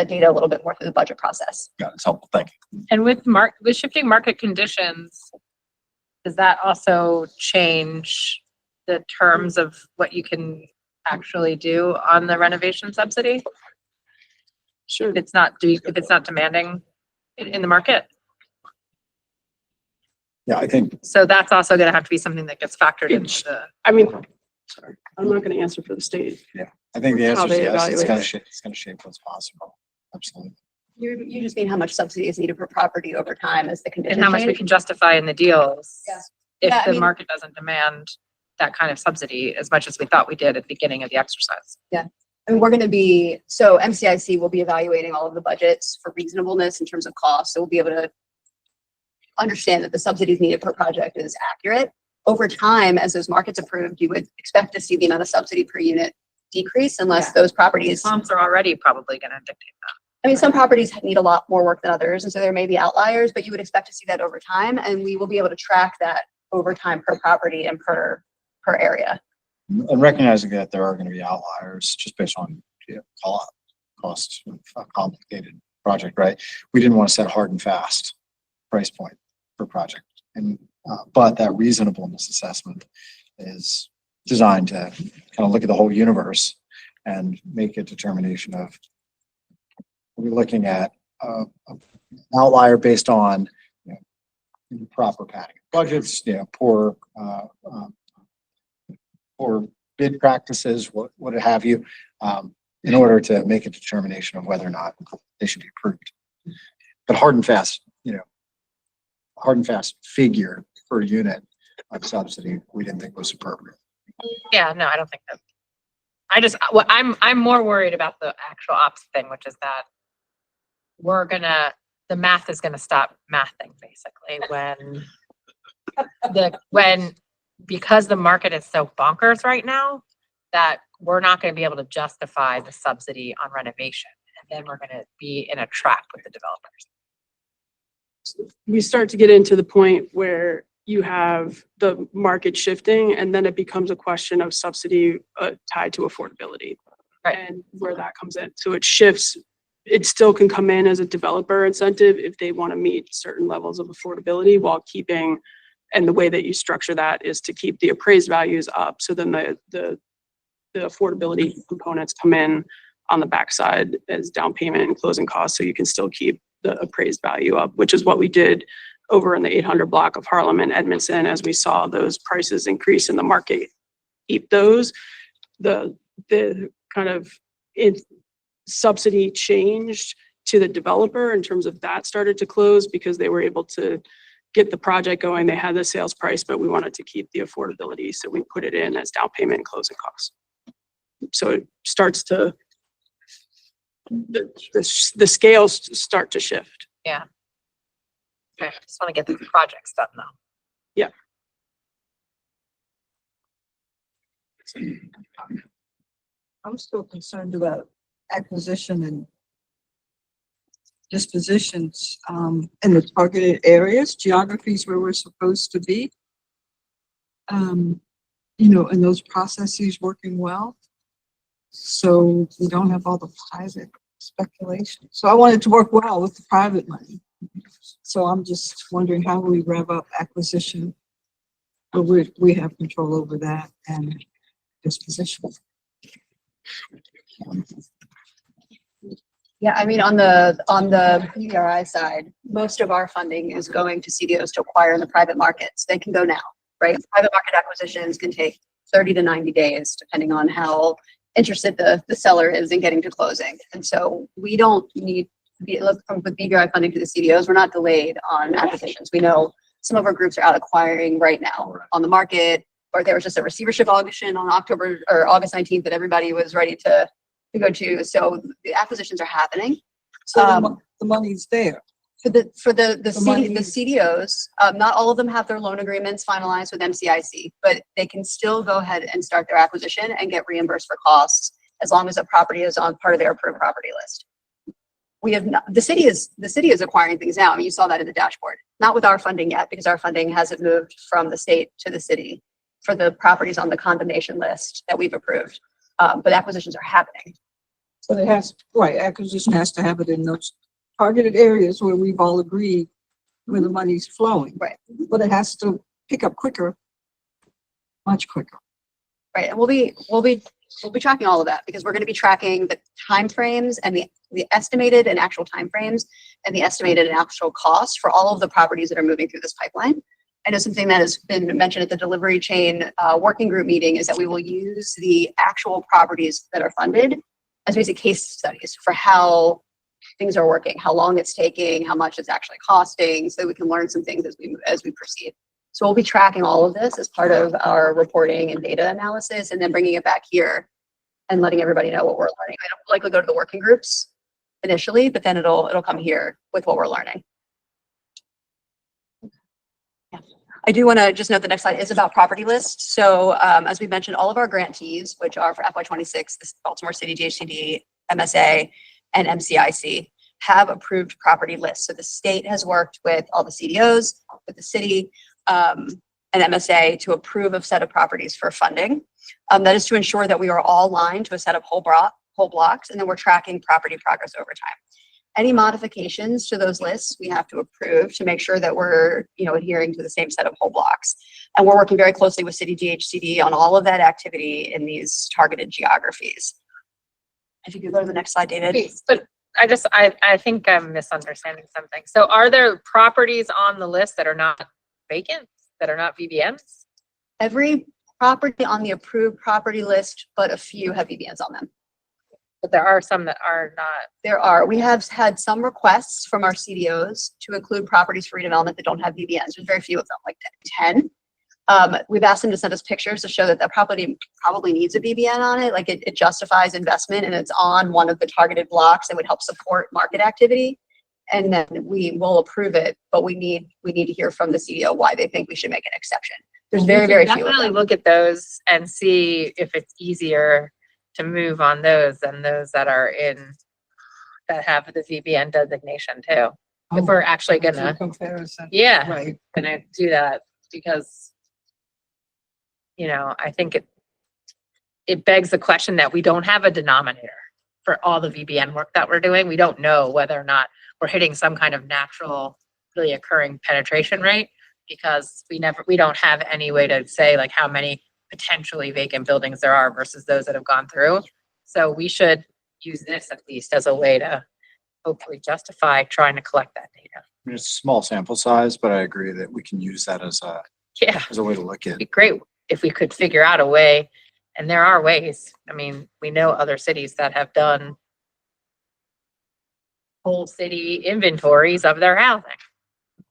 J: data a little bit more through the budget process.
B: Got it. It's helpful. Thank you.
K: And with shifting market conditions, does that also change the terms of what you can actually do on the renovation subsidy?
C: Sure.
K: If it's not demanding in the market?
I: Yeah, I think
K: So that's also gonna have to be something that gets factored into the.
C: I mean, sorry, I'm not going to answer for the state.
I: I think the
C: How
I: answer is
C: they
I: yes. It's
C: evaluate
I: gonna shape what's possible. Absolutely.
J: You just mean how much subsidy is needed per property over time as the condition
K: And how much we
J: change?
K: can justify in the deals.
J: Yeah. Yeah,
K: If
J: I
K: the
J: mean-
K: market doesn't demand that kind of subsidy as much as we thought we did at the beginning of the exercise.
J: I mean, we're going to be, so MCIC will be evaluating all of the budgets for reasonableness in terms of cost. So we'll be able to understand that the subsidies needed per project is accurate. Over time, as those markets approved, you would expect to see the amount of subsidy per unit decrease unless
K: Yeah.
J: those properties,
K: Comps are already probably gonna dictate that.
J: I mean, some properties need a lot more work than others. And so there may be outliers, but you would expect to see that over time. And we will be able to track that over time per property and per area.
I: And recognizing that there are going to be outliers just based on costs of a complicated project, right? We didn't want to set a hard and fast price point per project. And but that reasonableness assessment is designed to kind of look at the whole universe and make a determination of, are we looking at an outlier based on proper padding of budgets, poor bid practices, what have you, in order to make a determination of whether or not they should be approved. But hard and fast figure per unit of subsidy, we didn't think was appropriate.
K: Yeah, no, I don't think that. I'm more worried about the actual ops thing, which is that the math is gonna stop mathing basically because the market is so bonkers right now that we're not gonna be able to justify the subsidy on renovation. And then we're gonna be in a trap with the developers.
C: We start to get into the point where you have the market shifting and then it becomes a question of subsidy tied to affordability.
K: Right.
C: And where that comes in. So it shifts. It still can come in as a developer incentive if they want to meet certain levels of affordability while keeping, and the way that you structure that is to keep the appraised values up. So then the affordability components come in on the backside as down payment and closing costs. So you can still keep the appraised value up, which is what we did over in the 800 block of Harlem and Edmondson. As we saw those prices increase in the market, keep those, the kind of subsidy changed to the developer in terms of that started to close because they were able to get the project going. They had the sales price, but we wanted to keep the affordability. So we put it in as down payment and closing costs. So it starts to the scales start to shift.
K: Okay, just want to get the projects done though.
E: I'm still concerned about acquisition and dispositions, in the targeted areas, geographies where we're supposed to be. And those processes working well. So we don't have all the private speculation. So I want it to work well with the private money. So I'm just wondering how we rev up acquisition. But we have control over that and disposition.
J: Yeah, I mean, on the PRI side, most of our funding is going to CDOs to acquire in the private markets. They can go now, right? Private market acquisitions can take 30 to 90 days, depending on how interested the seller is in getting to closing. And so we don't need to be, look, from the BBRI funding to the CDOs, we're not delayed on acquisitions. We know some of our groups are out acquiring right now on the market, or there was just a receivership auction on August 19th that everybody was ready to go to. So the acquisitions are happening.
E: So the money's there.
J: For the
E: money-
J: CDOs, not all of them have their loan agreements finalized with MCIC, but they can still go ahead and start their acquisition and get reimbursed for costs as long as a property is on part of their approved property list. We have not, the city is acquiring things now. I mean, you saw that in the dashboard, not with our funding yet, because our funding hasn't moved from the state to the city for the properties on the condemnation list that we've approved. But acquisitions are happening.
E: So it has, right, acquisition has to have it in those targeted areas where we've all agreed where the money's flowing.
J: Right.
E: But it has to pick up quicker, much quicker.
J: Right, and we'll be tracking all of that because we're going to be tracking the timeframes and the estimated and actual timeframes and the estimated and actual costs for all of the properties that are moving through this pipeline. I know something that has been mentioned at the delivery chain working group meeting is that we will use the actual properties that are funded as basic case studies for how things are working, how long it's taking, how much it's actually costing, so that we can learn some things as we proceed. So we'll be tracking all of this as part of our reporting and data analysis, and then bringing it back here and letting everybody know what we're learning. I don't likely go to the working groups initially, but then it'll come here with what we're learning. Yeah. I do want to just note the next slide is about property lists. So as we mentioned, all of our grantees, which are for FY26, this Baltimore City, DHCD, MSA, and MCIC, have approved property lists. So the state has worked with all the CDOs, with the city, and MSA to approve a set of properties for funding. That is to ensure that we are all aligned to a set of whole blocks, and then we're tracking property progress over time. Any modifications to those lists, we have to approve to make sure that we're, adhering to the same set of whole blocks. And we're working very closely with City DHCD on all of that activity in these targeted geographies. If you could go to the next slide, David.
K: Please, but I think I'm misunderstanding something. So are there properties on the list that are not vacant, that are not VBMs?
J: Every property on the approved property list, but a few have VBNs on them.
K: But there are some that are not.
J: There are. We have had some requests from our CDOs to include properties for redevelopment that don't have VBNs. There's very few of them, like 10. We've asked them to send us pictures to show that that property probably needs a VBN on it. Like it justifies investment and it's on one of the targeted blocks that would help support market activity. And then we will approve it, but we need to hear from the CDO why they think we should make an exception. There's very few of
K: Definitely
J: them.
K: look at those and see if it's easier to move on those than those that that have the VBN designation too. If we're actually gonna,
E: Comparison.
K: yeah,
E: Right.
K: gonna do that, because I think it begs the question that we don't have a denominator for all the VBN work that we're doing. We don't know whether or not we're hitting some kind of natural, really occurring penetration rate, because we don't have any way to say like how many potentially vacant buildings there are versus those that have gone through. So we should use this at least as a way to hopefully justify trying to collect that data.
I: I mean, it's a small sample size, but I agree that we can use that as
K: Yeah,
I: a way to look at
K: it'd be
I: it.
K: great if we could figure out a way, and there are ways. I mean, we know other cities that have done whole city inventories of their housing.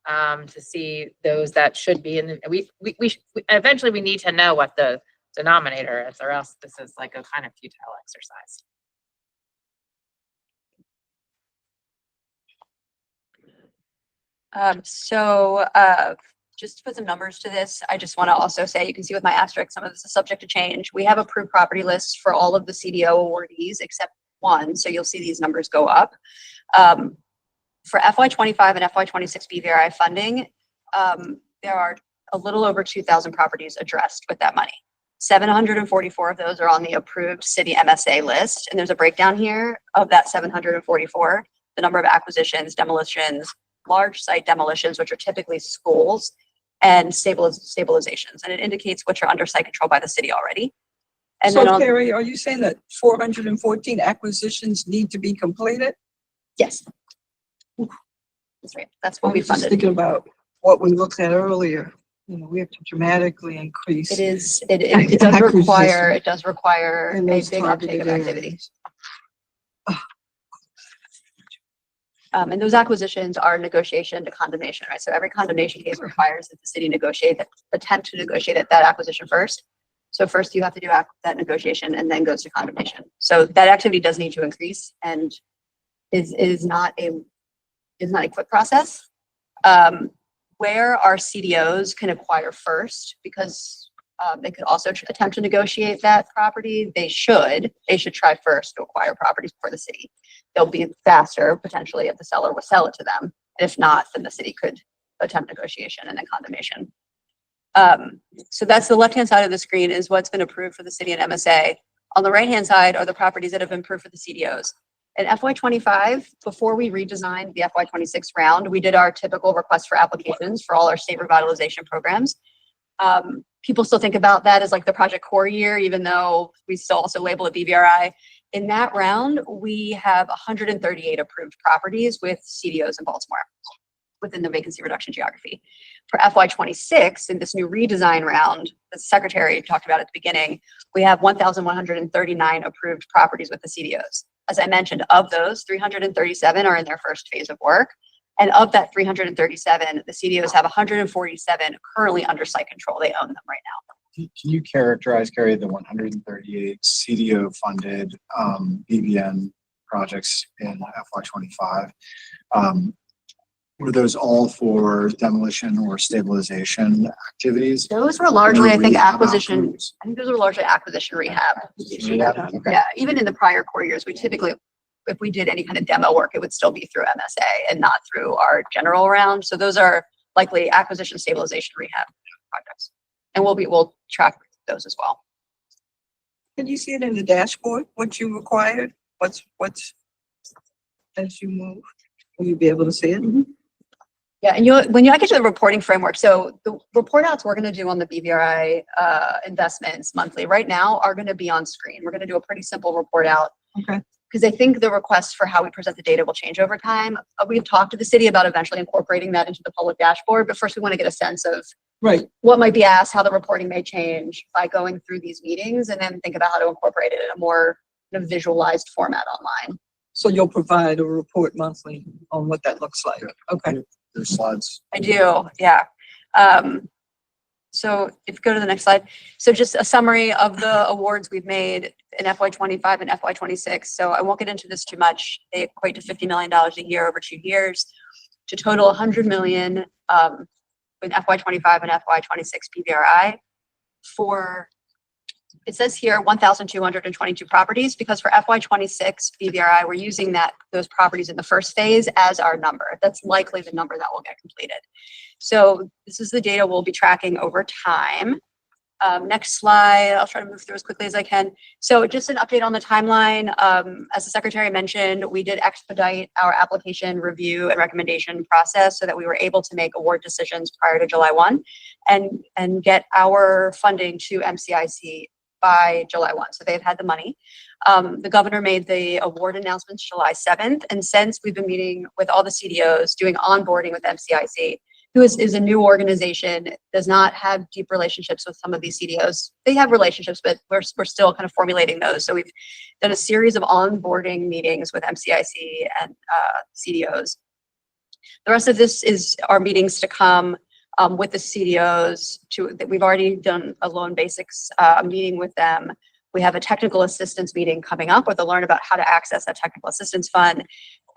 K: To see those that should be in the, we eventually we need to know what the denominator is, or else this is like a kind of futile exercise.
J: Just to put some numbers to this, I just want to also say, you can see with my asterisk, some of this is subject to change. We have approved property lists for all of the CDO awardees except one, so you'll see these numbers go up. For FY25 and FY26 BVRI funding, there are a little over 2,000 properties addressed with that money. 744 of those are on the approved city MSA list, and there's a breakdown here of that 744, the number of acquisitions, demolitions, large site demolitions, which are typically schools, and stabilizations, and it indicates which are under site control by the city already. And then
E: So Carrie, are you saying that 414 acquisitions need to be completed?
J: yes, that's right. That's what
E: I
J: we
E: was just
J: funded.
E: thinking about what we looked at earlier. You know, we have to dramatically increase.
J: It does require
E: in
J: a
E: those
J: big uptake
E: targeted
J: of activity.
E: areas.
J: And those acquisitions are negotiation to condemnation, right? So every condemnation case requires that the city attempt to negotiate that acquisition first. So first you have to do that negotiation and then goes to condemnation. So that activity does need to increase and is not a quick process. Where our CDOs can acquire first, because they could also attempt to negotiate that property, they should try first to acquire properties for the city. They'll be faster potentially if the seller will sell it to them. If not, then the city could attempt negotiation and then condemnation. So that's the left-hand side of the screen is what's been approved for the city and MSA. On the right-hand side are the properties that have been approved for the CDOs. In FY25, before we redesigned the FY26 round, we did our typical request for applications for all our state revitalization programs. People still think about that as like the project core year, even though we still also label it BVRI. In that round, we have 138 approved properties with CDOs in Baltimore within the vacancy reduction geography. For FY26, in this new redesign round, the secretary talked about at the beginning, we have 1,139 approved properties with the CDOs. As I mentioned, of those, 337 are in their first phase of work. And of that 337, the CDOs have 147 currently under site control. They own them right now.
I: Can you characterize, Carrie, the 138 CDO funded BBN projects in FY25? Were those all for demolition or stabilization activities?
J: Those were largely, I think,
I: Rehab
J: acquisition.
I: outcomes?
J: I think those were largely acquisition rehab.
I: Rehab? Okay.
J: Yeah, even in the prior core years, we typically, if we did any kind of demo work, it would still be through MSA and not through our general round. So those are likely acquisition, stabilization, rehab projects. And we'll track those as well.
E: Can you see it in the dashboard, what you required? What's as you move? Will you be able to see it?
J: Yeah, and when I get to the reporting framework, so the report outs we're going to do on the BVRI investments monthly right now are going to be on screen. We're going to do a pretty simple report out.
E: Okay.
J: Because I think the request for how we present the data will change over time. We've talked to the city about eventually incorporating that into the public dashboard, but first we want to get a sense of what might be asked, how the reporting may change by going through these meetings, and then think about how to incorporate it in a more kind of visualized format online.
E: So you'll provide a report monthly on what that looks like. Okay.
I: There's slides.
J: I do, yeah. So if you go to the next slide. So just a summary of the awards we've made in FY25 and FY26. So I won't get into this too much. They equate to $50 million a year over 2 years to total $100 million in FY25 and FY26 PVRI for, it says here, 1,222 properties, because for FY26 BVRI, we're using those properties in the first phase as our number. That's likely the number that will get completed. So this is the data we'll be tracking over time. Next slide, I'll try to move through as quickly as I can. So just an update on the timeline. As the secretary mentioned, we did expedite our application review and recommendation process so that we were able to make award decisions prior to July 1 and get our funding to MCIC by July 1. So they've had the money. The governor made the award announcements July 7th. And since we've been meeting with all the CDOs, doing onboarding with MCIC, who is a new organization, does not have deep relationships with some of these CDOs. They have relationships, but we're still kind of formulating those. So we've done a series of onboarding meetings with MCIC and CDOs. The rest of this is our meetings to come with the CDOs. We've already done a loan basics meeting with them. We have a technical assistance meeting coming up where they'll learn about how to access that technical assistance fund.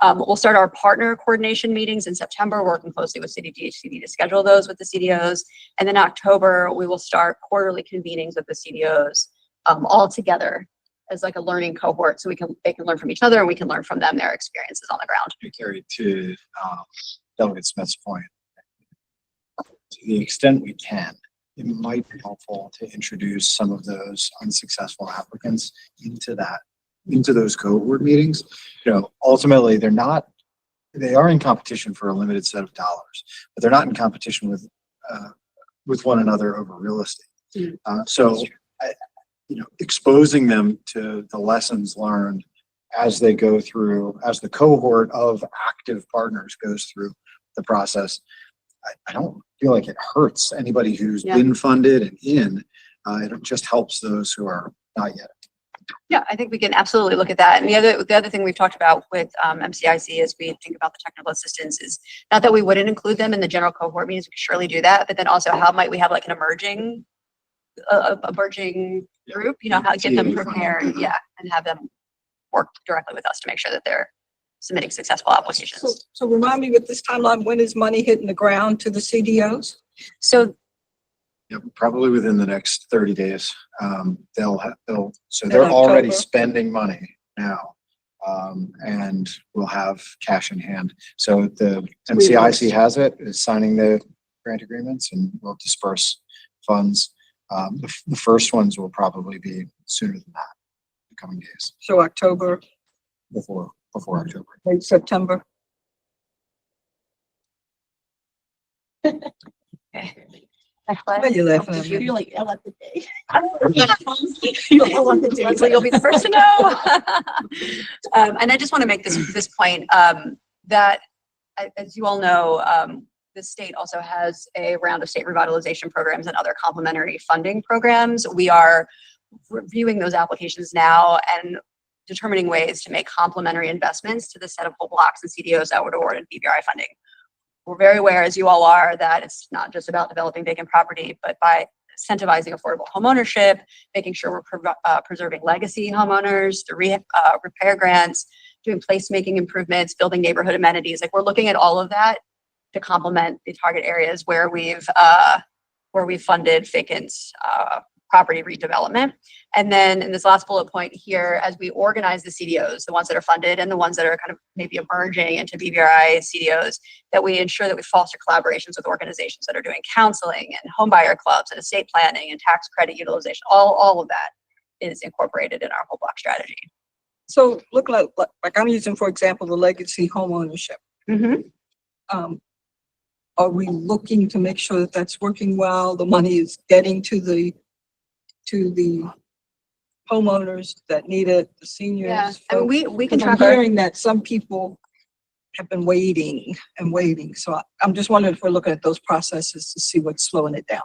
J: We'll start our partner coordination meetings in September, working closely with City DHCD to schedule those with the CDOs. And then October, we will start quarterly convenings with the CDOs all together as like a learning cohort, so they can learn from each other and we can learn from them, their experiences on the ground.
I: Carry to Delegate Smith's point, to the extent we can, it might be helpful to introduce some of those unsuccessful applicants into those cohort meetings. You know, ultimately, they are in competition for a limited set of dollars, but they're not in competition with one another over real estate. Exposing them to the lessons learned as they go through, as the cohort of active partners goes through the process. I don't feel like it hurts anybody who's been funded and in. It just helps those who are not yet.
J: Yeah, I think we can absolutely look at that. And the other thing we've talked about with MCIC as we think about the technical assistance is not that we wouldn't include them in the general cohort meetings, we could surely do that, but then also how might we have like an emerging group, how to get them prepared, and have them work directly with us to make sure that they're submitting successful applications.
E: So remind me with this timeline, when is money hitting the ground to the CDOs?
J: So
I: Probably within the next 30 days. They're
E: October.
I: already spending money now, and we'll have cash in hand. So the MCIC has it, is signing the grant agreements, and we'll disperse funds. The first ones will probably be sooner than that, in the coming days,
E: So October,
I: before October.
E: late September. Why are you laughing at me?
L: You're like, I want the day.
J: So you'll be the first to know. And I just want to make this point that, as you all know, the state also has a round of state revitalization programs and other complementary funding programs. We are reviewing those applications now and determining ways to make complementary investments to the set of whole blocks and CDOs that were awarded BBRI funding. We're very aware, as you all are, that it's not just about developing vacant property, but by incentivizing affordable homeownership, making sure we're preserving legacy homeowners, the repair grants, doing placemaking improvements, building neighborhood amenities. Like, we're looking at all of that to complement the target areas where we've funded vacant property redevelopment. And then in this last bullet point here, as we organize the CDOs, the ones that are funded and the ones that are kind of maybe emerging into BBRI CDOs, that we ensure that we foster collaborations with organizations that are doing counseling and homebuyer clubs and estate planning and tax credit utilization. All of that is incorporated in our whole block strategy.
E: So look like I'm using, for example, the legacy home ownership. Are we looking to make sure that that's working well? The money is getting to the homeowners that need it, the seniors.
J: Yeah, I mean, we can
E: I'm
J: track our,
E: hearing that some people have been waiting and waiting. So I'm just wondering if we're looking at those processes to see what's slowing it down.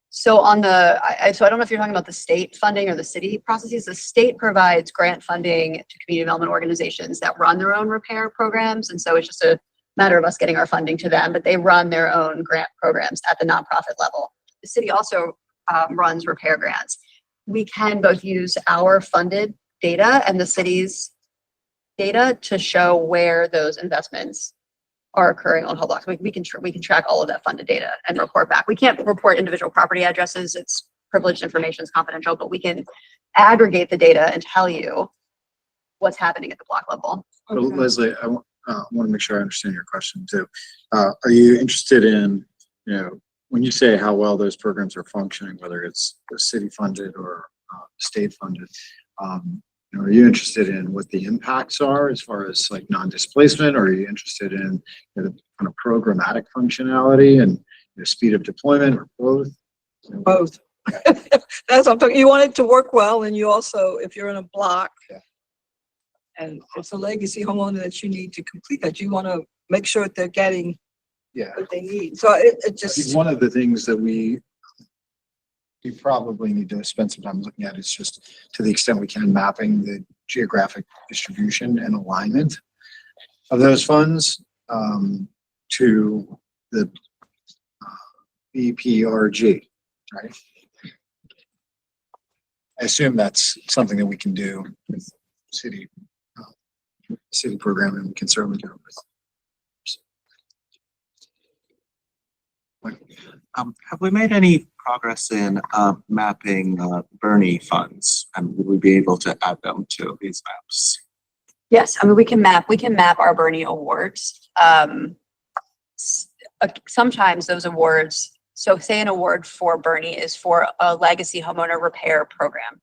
J: so on the, so I don't know if you're talking about the state funding or the city processes. The state provides grant funding to community development organizations that run their own repair programs. And so it's just a matter of us getting our funding to them, but they run their own grant programs at the nonprofit level. The city also runs repair grants. We can both use our funded data and the city's data to show where those investments are occurring on whole blocks. We can track all of that funded data and report back. We can't report individual property addresses. It's privileged information, it's confidential, but we can aggregate the data and tell you what's happening at the block level.
I: Leslie, I want to make sure I understand your question too. Are you interested in, when you say how well those programs are functioning, whether it's city funded or state funded, are you interested in what the impacts are as far as like non-displacement, or are you interested in the kind of programmatic functionality and the speed of deployment, or both?
E: Both. That's what I'm talking. You want it to work well, and you also, if you're in a block and it's a legacy homeowner that you need to complete that, you want to make sure that they're getting what they need. So it just,
I: one of the things that we probably need to spend some time looking at is just, to the extent we can, mapping the geographic distribution and alignment of those funds to the BPRG, right? I assume that's something that we can do with city city program, and we can certainly do it.
G: Have we made any progress in mapping Bernie funds? And would we be able to add them to these maps?
J: Yes, I mean, we can map our Bernie awards. Sometimes those awards, so say an award for Bernie is for a legacy homeowner repair program.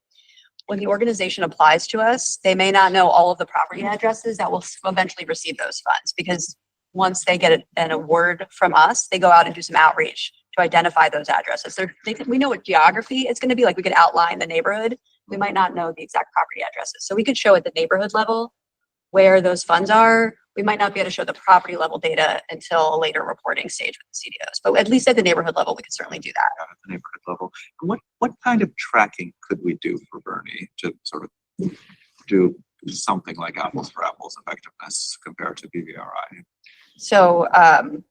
J: When the organization applies to us, they may not know all of the property addresses that will eventually receive those funds, because once they get an award from us, they go out and do some outreach to identify those addresses. We know what geography it's going to be like. We could outline the neighborhood. We might not know the exact property addresses. So we could show at the neighborhood level where those funds are. We might not be able to show the property level data until a later reporting stage with the CDOs, but at least at the neighborhood level, we could certainly do that.
G: At the neighborhood level. And what kind of tracking could we do for Bernie to sort of do something like apples for apples effectiveness compared to BVRI?
J: So I'm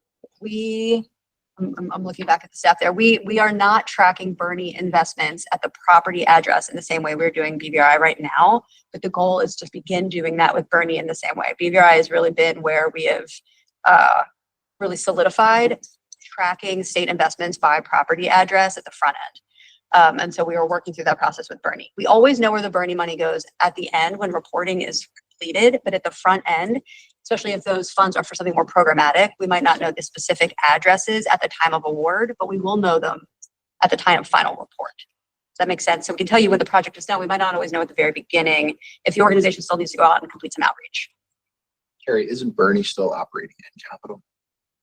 J: looking back at the staff there. We are not tracking Bernie investments at the property address in the same way we're doing BVRI right now, but the goal is to begin doing that with Bernie in the same way. BVRI has really been where we have really solidified tracking state investments by property address at the front end. And so we are working through that process with Bernie. We always know where the Bernie money goes at the end when reporting is completed, but at the front end, especially if those funds are for something more programmatic, we might not know the specific addresses at the time of award, but we will know them at the time of final report. Does that make sense? So we can tell you when the project is done. We might not always know at the very beginning if the organization still needs to go out and complete some outreach.
N: Carrie, isn't Bernie still operating in capital?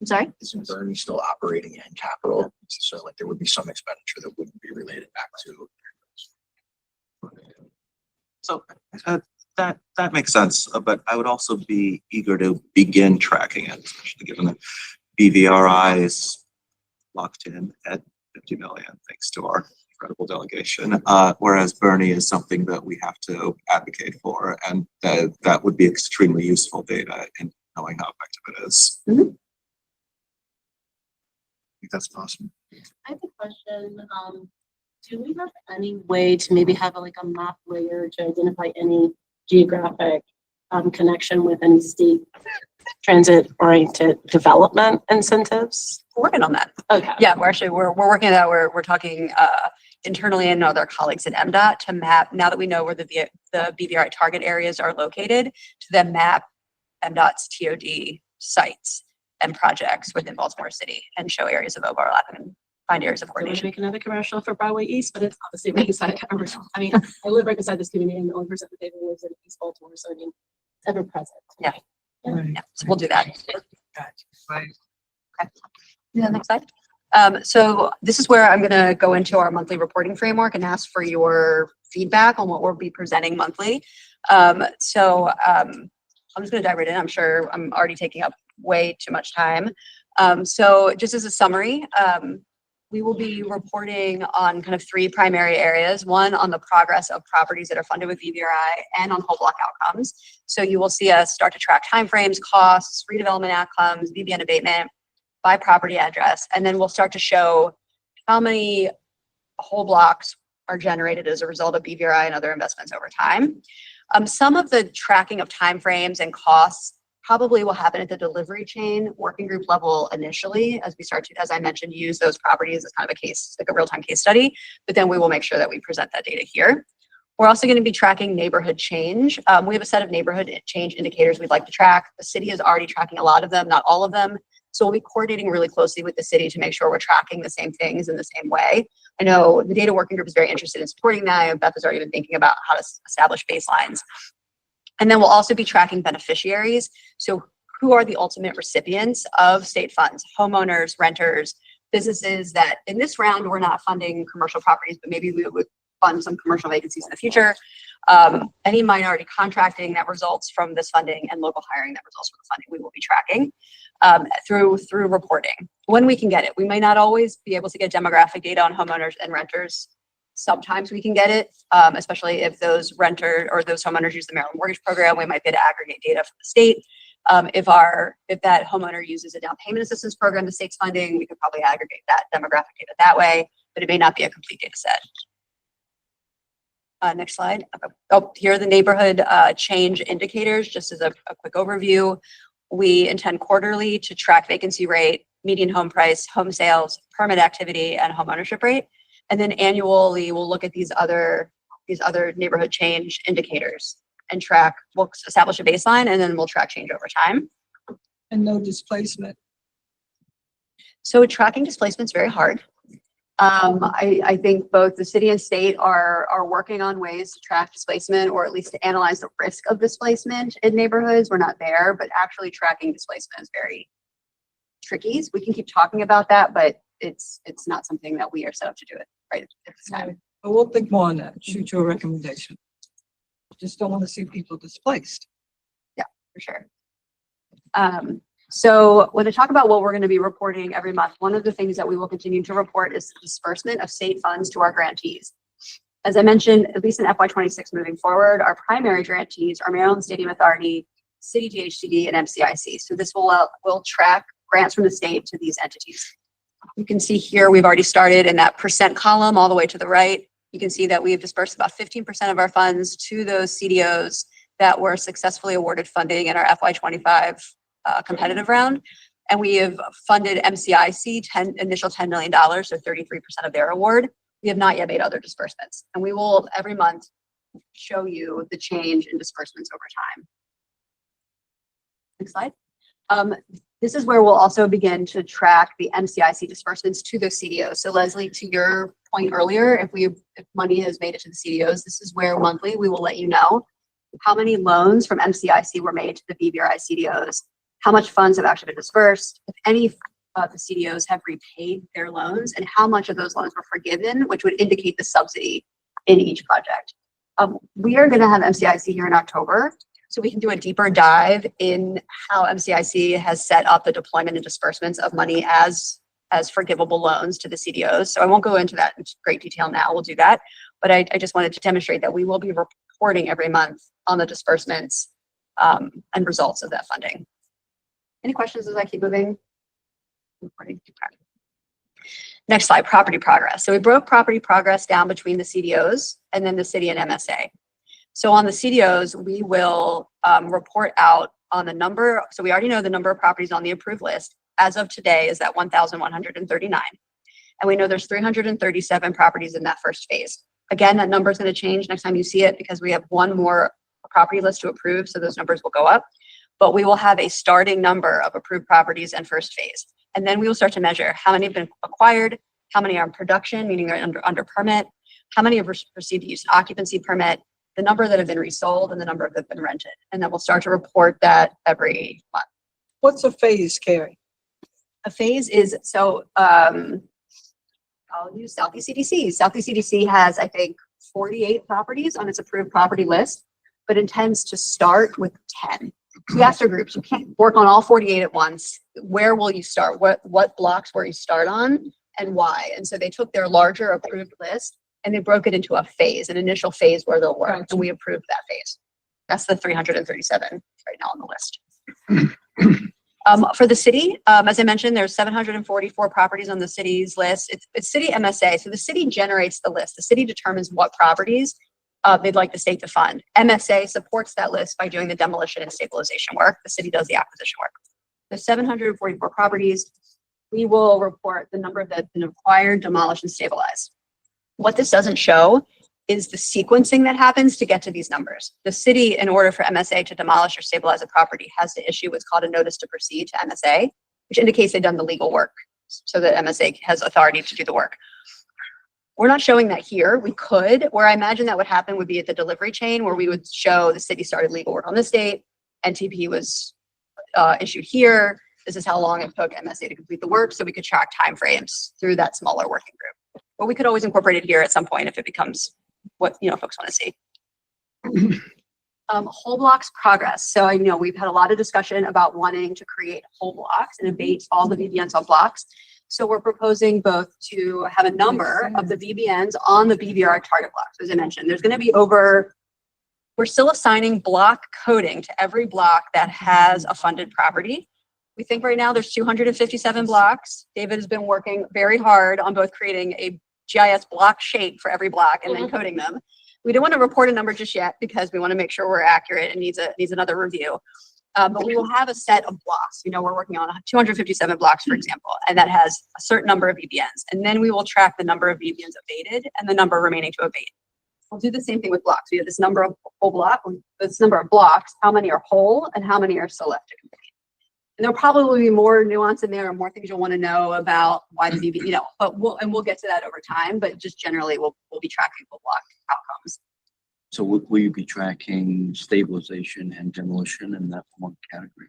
J: I'm sorry?
N: Isn't Bernie still operating in capital? So like there would be some expenditure that wouldn't be related back to.
G: So that makes sense, but I would also be eager to begin tracking it, especially given that BVRI is locked in at 50 million, thanks to our incredible delegation. Whereas Bernie is something that we have to advocate for, and that would be extremely useful data in knowing how effective it is.
J: Mm-hmm.
I: I think that's possible.
L: I have a question. Do we have any way to maybe have a map layer to identify any geographic connection with any state transit-oriented development incentives?
J: We're working on that.
L: Okay.
J: Yeah, we're working on that. We're talking internally and other colleagues at MDOT to map, now that we know where the BVRI target areas are located, to then map MDOT's TOD sites and projects within Baltimore City and show areas of overlap and find areas of
L: I want to
J: coordination.
L: make another commercial for Broadway East, but it's not the same side. I mean, I live right beside this community, and the only person at the table lives in East Baltimore, so I mean, it's ever present.
J: Yeah. Yeah, so we'll do that. Okay. Yeah, next slide. So this is where I'm going to go into our monthly reporting framework and ask for your feedback on what we'll be presenting monthly. I'm just going to dive right in. I'm sure I'm already taking up way too much time. So just as a summary, we will be reporting on kind of three primary areas. One, on the progress of properties that are funded with BVRI, and on whole block outcomes. So you will see us start to track timeframes, costs, redevelopment outcomes, VBN abatement by property address. And then we'll start to show how many whole blocks are generated as a result of BVRI and other investments over time. Some of the tracking of timeframes and costs probably will happen at the delivery chain working group level initially, as we start to, as I mentioned, use those properties as kind of a case, like a real-time case study, but then we will make sure that we present that data here. We're also going to be tracking neighborhood change. We have a set of neighborhood change indicators we'd like to track. The city is already tracking a lot of them, not all of them. So we'll be coordinating really closely with the city to make sure we're tracking the same things in the same way. I know the data working group is very interested in supporting that. Beth has already been thinking about how to establish baselines. And then we'll also be tracking beneficiaries. So who are the ultimate recipients of state funds? Homeowners, renters, businesses that in this round, we're not funding commercial properties, but maybe we would fund some commercial vacancies in the future. Any minority contracting that results from this funding and local hiring that results from the funding, we will be tracking through reporting when we can get it. We may not always be able to get demographic data on homeowners and renters. Sometimes we can get it, especially if those renter or those homeowners use the Maryland Mortgage Program. We might be able to aggregate data from the state. If that homeowner uses a down payment assistance program, the state's funding, we could probably aggregate that demographic data that way, but it may not be a complete data set. Next slide. Oh, here are the neighborhood change indicators, just as a quick overview. We intend quarterly to track vacancy rate, median home price, home sales, permit activity, and home ownership rate. And then annually, we'll look at these other neighborhood change indicators and track, we'll establish a baseline, and then we'll track change over time.
E: And no displacement.
J: So tracking displacement is very hard. I think both the city and state are working on ways to track displacement, or at least to analyze the risk of displacement in neighborhoods. We're not there, but actually tracking displacement is very tricky. So we can keep talking about that, but it's not something that we are set up to do it right at this time.
E: But we'll think more on that, shoot you a recommendation. Just don't want to see people displaced.
J: Yeah, for sure. So when I talk about what we're going to be reporting every month, one of the things that we will continue to report is the disbursement of state funds to our grantees. As I mentioned, at least in FY26 moving forward, our primary grantees are Maryland Stadium Authority, City DHCD, and MCIC. So this will track grants from the state to these entities. You can see here we've already started in that percent column all the way to the right. You can see that we've dispersed about 15% of our funds to those CDOs that were successfully awarded funding in our FY25 competitive round. And we have funded MCIC initial $10 million, so 33% of their award. We have not yet made other disbursements. And we will every month show you the change in disbursements over time. Next slide. This is where we'll also begin to track the MCIC disbursements to those CDOs. So Leslie, to your point earlier, if money has made it to the CDOs, this is where monthly we will let you know how many loans from MCIC were made to the BVRI CDOs, how much funds have actually been dispersed, if any of the CDOs have repaid their loans, and how much of those loans were forgiven, which would indicate the subsidy in each project. We are going to have MCIC here in October, so we can do a deeper dive in how MCIC has set up the deployment and disbursements of money as forgivable loans to the CDOs. So I won't go into that in great detail now. We'll do that. But I just wanted to demonstrate that we will be reporting every month on the disbursements and results of that funding. Any questions as I keep moving? Next slide, property progress. So we broke property progress down between the CDOs and then the city and MSA. So on the CDOs, we will report out on the number. So we already know the number of properties on the approved list. As of today is at 1,139. And we know there's 337 properties in that first phase. Again, that number is going to change next time you see it because we have one more property list to approve. So those numbers will go up. But we will have a starting number of approved properties in first phase. And then we will start to measure how many have been acquired, how many are in production, meaning they're under permit, how many have received a use occupancy permit, the number that have been resold, and the number that have been rented. And then we'll start to report that every month.
E: What's a phase, Carrie?
J: A phase is, so I'll use Southeast CDC. Southeast CDC has, I think, 48 properties on its approved property list, but intends to start with 10. We asked our groups, you can't work on all 48 at once. Where will you start? What blocks will you start on and why? And so they took their larger approved list and they broke it into a phase, an initial phase where they'll work. And we approved that phase. That's the 337 right now on the list. For the city, as I mentioned, there's 744 properties on the city's list. It's city MSA. So the city generates the list. The city determines what properties they'd like the state to fund. MSA supports that list by doing the demolition and stabilization work. The city does the acquisition work. There's 744 properties. We will report the number that have been acquired, demolished, and stabilized. What this doesn't show is the sequencing that happens to get to these numbers. The city, in order for MSA to demolish or stabilize a property, has to issue what's called a notice to proceed to MSA, which indicates they've done the legal work so that MSA has authority to do the work. We're not showing that here. We could. Where I imagine that would happen would be at the delivery chain, where we would show the city started legal work on this date, NTP was issued here. This is how long it took MSA to complete the work, so we could track timeframes through that smaller working group. But we could always incorporate it here at some point if it becomes what folks want to see. Whole blocks progress. So I know we've had a lot of discussion about wanting to create whole blocks and abate all the VBNs on blocks. So we're proposing both to have a number of the VBNs on the BVR target blocks. As I mentioned, there's going to be we're still assigning block coding to every block that has a funded property. We think right now there's 257 blocks. David has been working very hard on both creating a GIS block shape for every block and then coding them. We don't want to report a number just yet because we want to make sure we're accurate and needs another review. But we will have a set of blocks. We're working on 257 blocks, for example, and that has a certain number of VBNs. And then we will track the number of VBNs abated and the number remaining to abate. We'll do the same thing with blocks. We have this number of whole block, this number of blocks, how many are whole and how many are still left to complete. And there'll probably be more nuance in there and more things you'll want to know about why the VB, but we'll get to that over time. But just generally, we'll be tracking whole block outcomes.
N: So will you be tracking stabilization and demolition in that one category?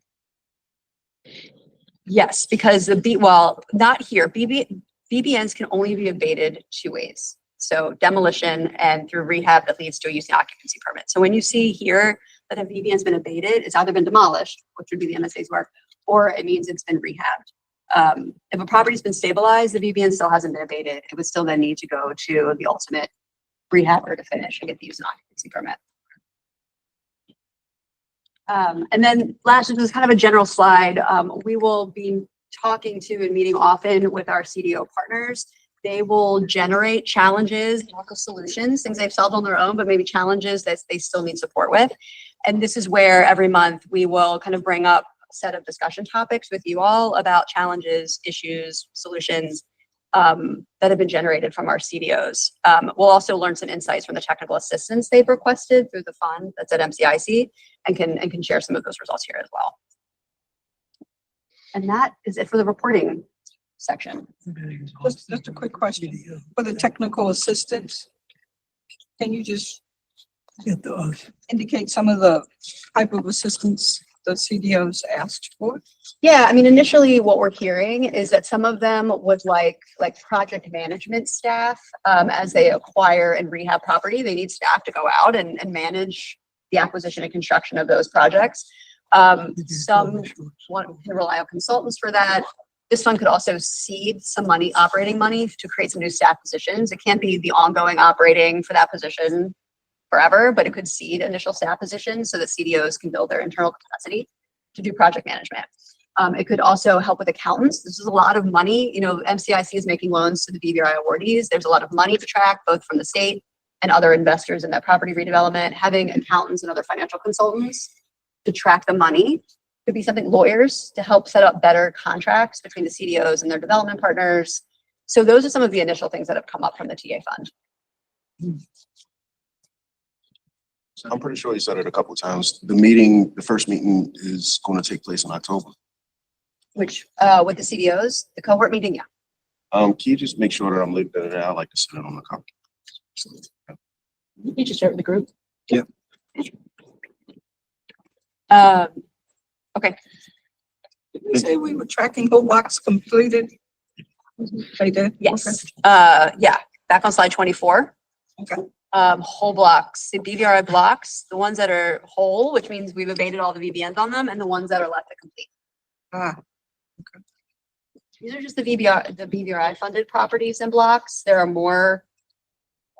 J: Yes, because not here. VBNs can only be abated two ways. So demolition and through rehab that leads to a use and occupancy permit. So when you see here that a VBN has been abated, it's either been demolished, which would be the MSA's work, or it means it's been rehabbed. If a property's been stabilized, the VBN still hasn't been abated. It would still then need to go to the ultimate rehabber to finish and get the use and occupancy permit. And then last, this is kind of a general slide. We will be talking to and meeting often with our CDO partners. They will generate challenges, local solutions, things they've solved on their own, but maybe challenges that they still need support with. And this is where every month we will kind of bring up a set of discussion topics with you all about challenges, issues, solutions that have been generated from our CDOs. We'll also learn some insights from the technical assistance they've requested through the fund that's at MCIC and can share some of those results here as well. And that is it for the reporting section.
E: Just a quick question. For the technical assistance, can you just indicate some of the type of assistance the CDOs asked for?
J: Yeah, initially what we're hearing is that some of them would like project management staff as they acquire and rehab property. They need staff to go out and manage the acquisition and construction of those projects. Some can rely on consultants for that. This fund could also seed some operating money to create some new staff positions. It can't be the ongoing operating for that position forever, but it could seed initial staff positions so that CDOs can build their internal capacity to do project management. It could also help with accountants. This is a lot of money. MCIC is making loans to the BVRI awardees. There's a lot of money to track, both from the state and other investors in that property redevelopment. Having accountants and other financial consultants to track the money could be something, lawyers to help set up better contracts between the CDOs and their development partners. So those are some of the initial things that have come up from the TA fund.
H: I'm pretty sure you said it a couple of times. The first meeting is going to take place in October.
J: Which, with the CDOs, the cohort meeting, yeah.
H: Can you just make sure that I'm leaving it out? I like to sit it on the cover.
L: You just share it with the group.
H: Yeah.
J: Okay.
E: Did we say we were tracking whole blocks completed? They did?
J: Yes. Yeah, back on slide 24.
E: Okay.
J: Whole blocks, the BVRI blocks, the ones that are whole, which means we've abated all the VBNs on them, and the ones that are left to complete.
E: Okay.
J: These are just the BVRI funded properties and blocks. There are more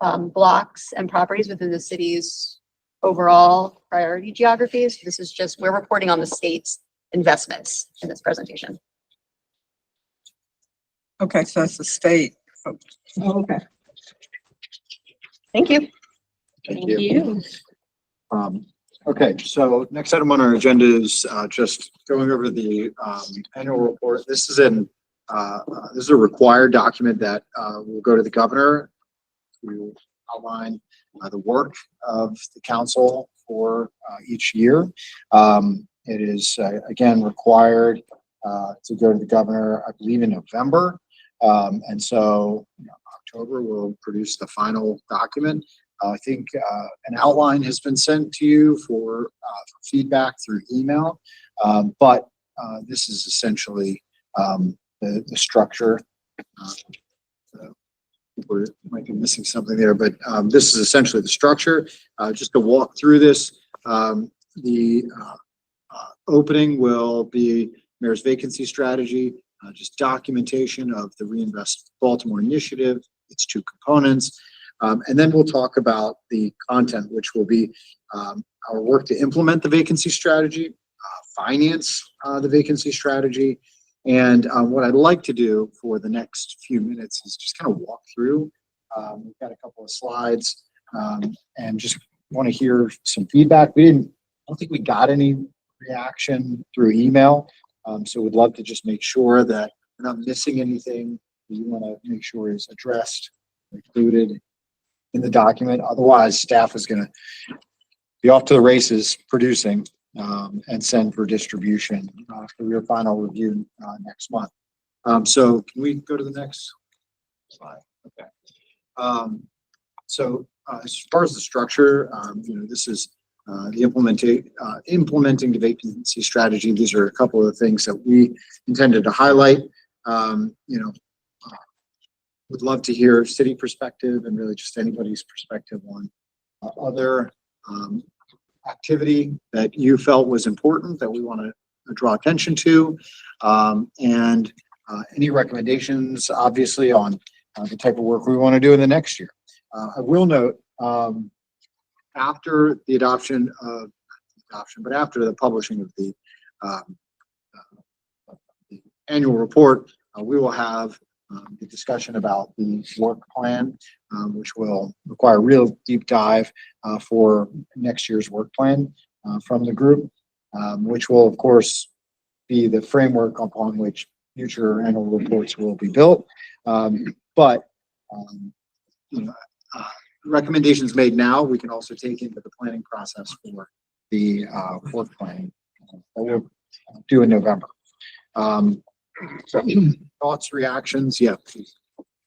J: blocks and properties within the city's overall priority geographies. This is just, we're reporting on the state's investments in this presentation.
E: Okay, so that's the state. Oh, okay.
J: Thank you.
A: Thank you. Okay, so next item on our agenda is just going over the annual report. This is a required document that will go to the governor to outline the work of the council for each year. It is again required to go to the governor, I believe, in November. And so October we'll produce the final document. I think an outline has been sent to you for feedback through email, but this is essentially the structure. We might be missing something there, but this is essentially the structure. Just to walk through this, the opening will be mayor's vacancy strategy, just documentation of the Reinvest Baltimore initiative, its two components. And then we'll talk about the content, which will be our work to implement the vacancy strategy, finance the vacancy strategy. And what I'd like to do for the next few minutes is just kind of walk through. We've got a couple of slides and just want to hear some feedback. I don't think we got any reaction through email. So we'd love to just make sure that we're not missing anything that you want to make sure is addressed, included in the document. Otherwise, staff is going to be off to the races producing and send for distribution for your final review next month. So can we go to the next slide? Okay. So as far as the structure, this is implementing the vacancy strategy. These are a couple of things that we intended to highlight. Would love to hear city perspective and really just anybody's perspective on other activity that you felt was important that we want to draw attention to, and any recommendations, obviously, on the type of work we want to do in the next year. I will note, after the after the publishing of the annual report, we will have the discussion about the work plan, which will require a real deep dive for next year's work plan from the group, which will, of course, be the framework upon which future annual reports will be built. Recommendations made now, we can also take into the planning process for the work planning that we'll do in November. Thoughts, reactions? Yeah, please.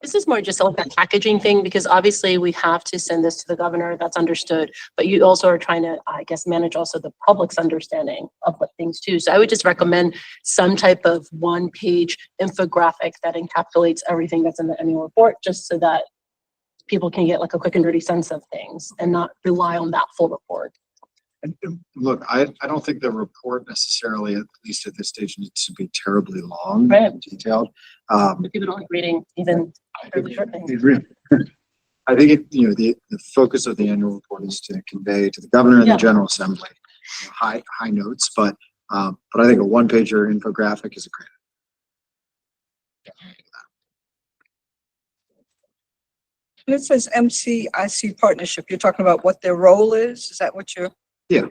L: This is more just like a packaging thing, because obviously we have to send this to the governor, that's understood. But you also are trying to, I guess, manage also the public's understanding of what things too. So I would just recommend some type of one-page infographic that encapsulates everything that's in the annual report, just so that people can get like a quick and dirty sense of things and not rely on that full report.
I: Look, I don't think the report necessarily, at least at this stage, needs to be terribly long
L: Right.
I: and detailed.
L: But people don't like reading even really short things.
I: I think the focus of the annual report is to convey to the governor and
L: Yeah.
I: the General Assembly high notes, but I think a one-pager infographic is a great.
E: And it says MCIC partnership. You're talking about what their role is? Is that what you're?
I: Yeah,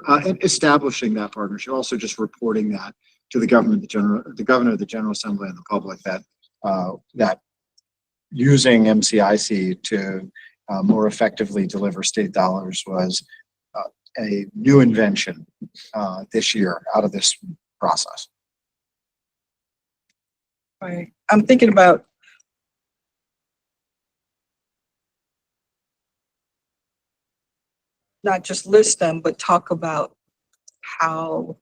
I: and establishing that partnership, also just reporting that to the governor, the General Assembly, and the public that using MCIC to more effectively deliver state dollars was a new invention this year out of this process.
E: Right. I'm thinking about not just list them, but talk about how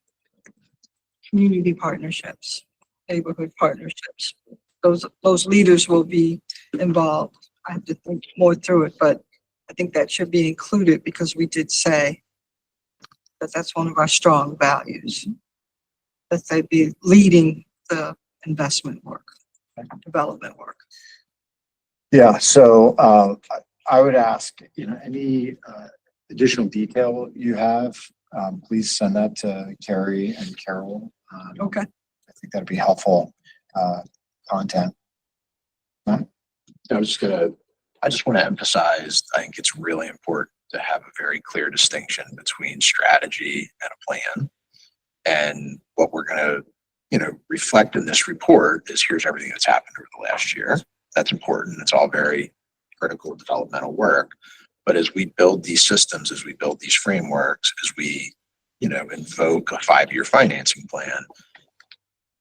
E: community partnerships, neighborhood partnerships, those leaders will be involved. I have to think more through it, but I think that should be included because we did say that that's one of our strong values, that they'd be leading the investment work, development work.
A: Yeah, so I would ask, any additional detail you have, please send that to Carrie and Carol.
E: Okay.
A: I think that'd be helpful content.
N: I just want to emphasize, I think it's really important to have a very clear distinction between strategy and a plan. And what we're going to, reflect in this report is here's everything that's happened over the last year. That's important. It's all very critical developmental work. But as we build these systems, as we build these frameworks, as we, invoke a 5-year financing plan,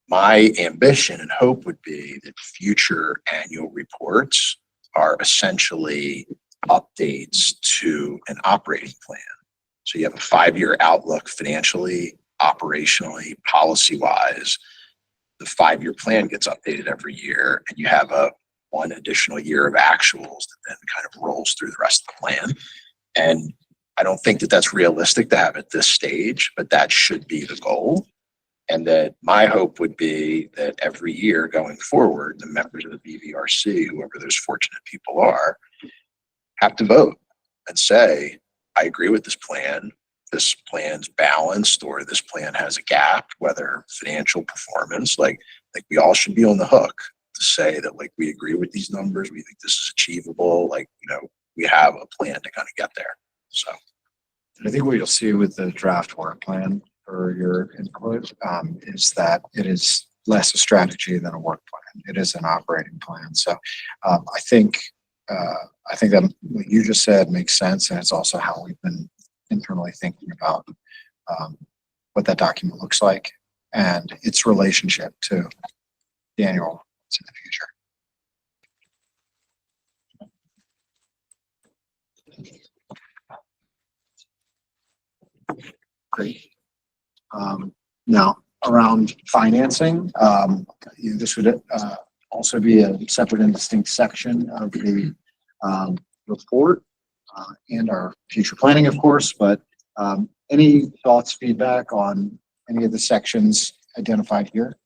N: my ambition and hope would be that future annual reports are essentially updates to an operating plan. So you have a 5-year outlook financially, operationally, policy-wise. The 5-year plan gets updated every year, and you have one additional year of actuals that then kind of rolls through the rest of the plan. And I don't think that that's realistic to have at this stage, but that should be the goal. And that my hope would be that every year going forward, the members of the BVRC, whoever those fortunate people are, have to vote and say, I agree with this plan. This plan's balanced, or this plan has a gap, whether financial performance, like we all should be on the hook to say that, we agree with these numbers. We think this is achievable. we have a plan to kind of get there. So.
I: I think what you'll see with the draft work plan for your input, is that it is less a strategy than a work plan. It is an operating plan. So, I think that what you just said makes sense. And it's also how we've been internally thinking about, what that document looks like and its relationship to the annual reports in the future. Great. Now, around financing, this would also be a separate and distinct section of the report and our future planning, of course, but any thoughts, feedback on any of the sections identified here?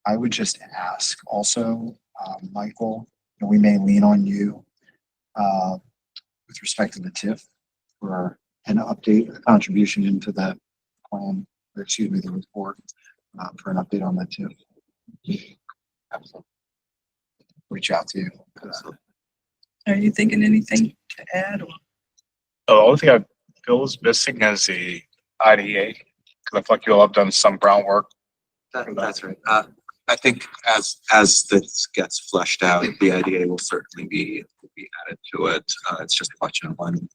I: I would just ask also, Michael, and we may lean on you with respect to the TIF for an update, a contribution into that plan, or excuse me, the report for an update on that TIF. Absolutely. Reach out to you.
E: Are you thinking anything to add? Or?
M: The only thing I feel is missing is the IDA, because I feel like you all have done some groundwork.
G: That's right. I think as this gets fleshed out, the IDA will certainly be added to it. It's just a question of when.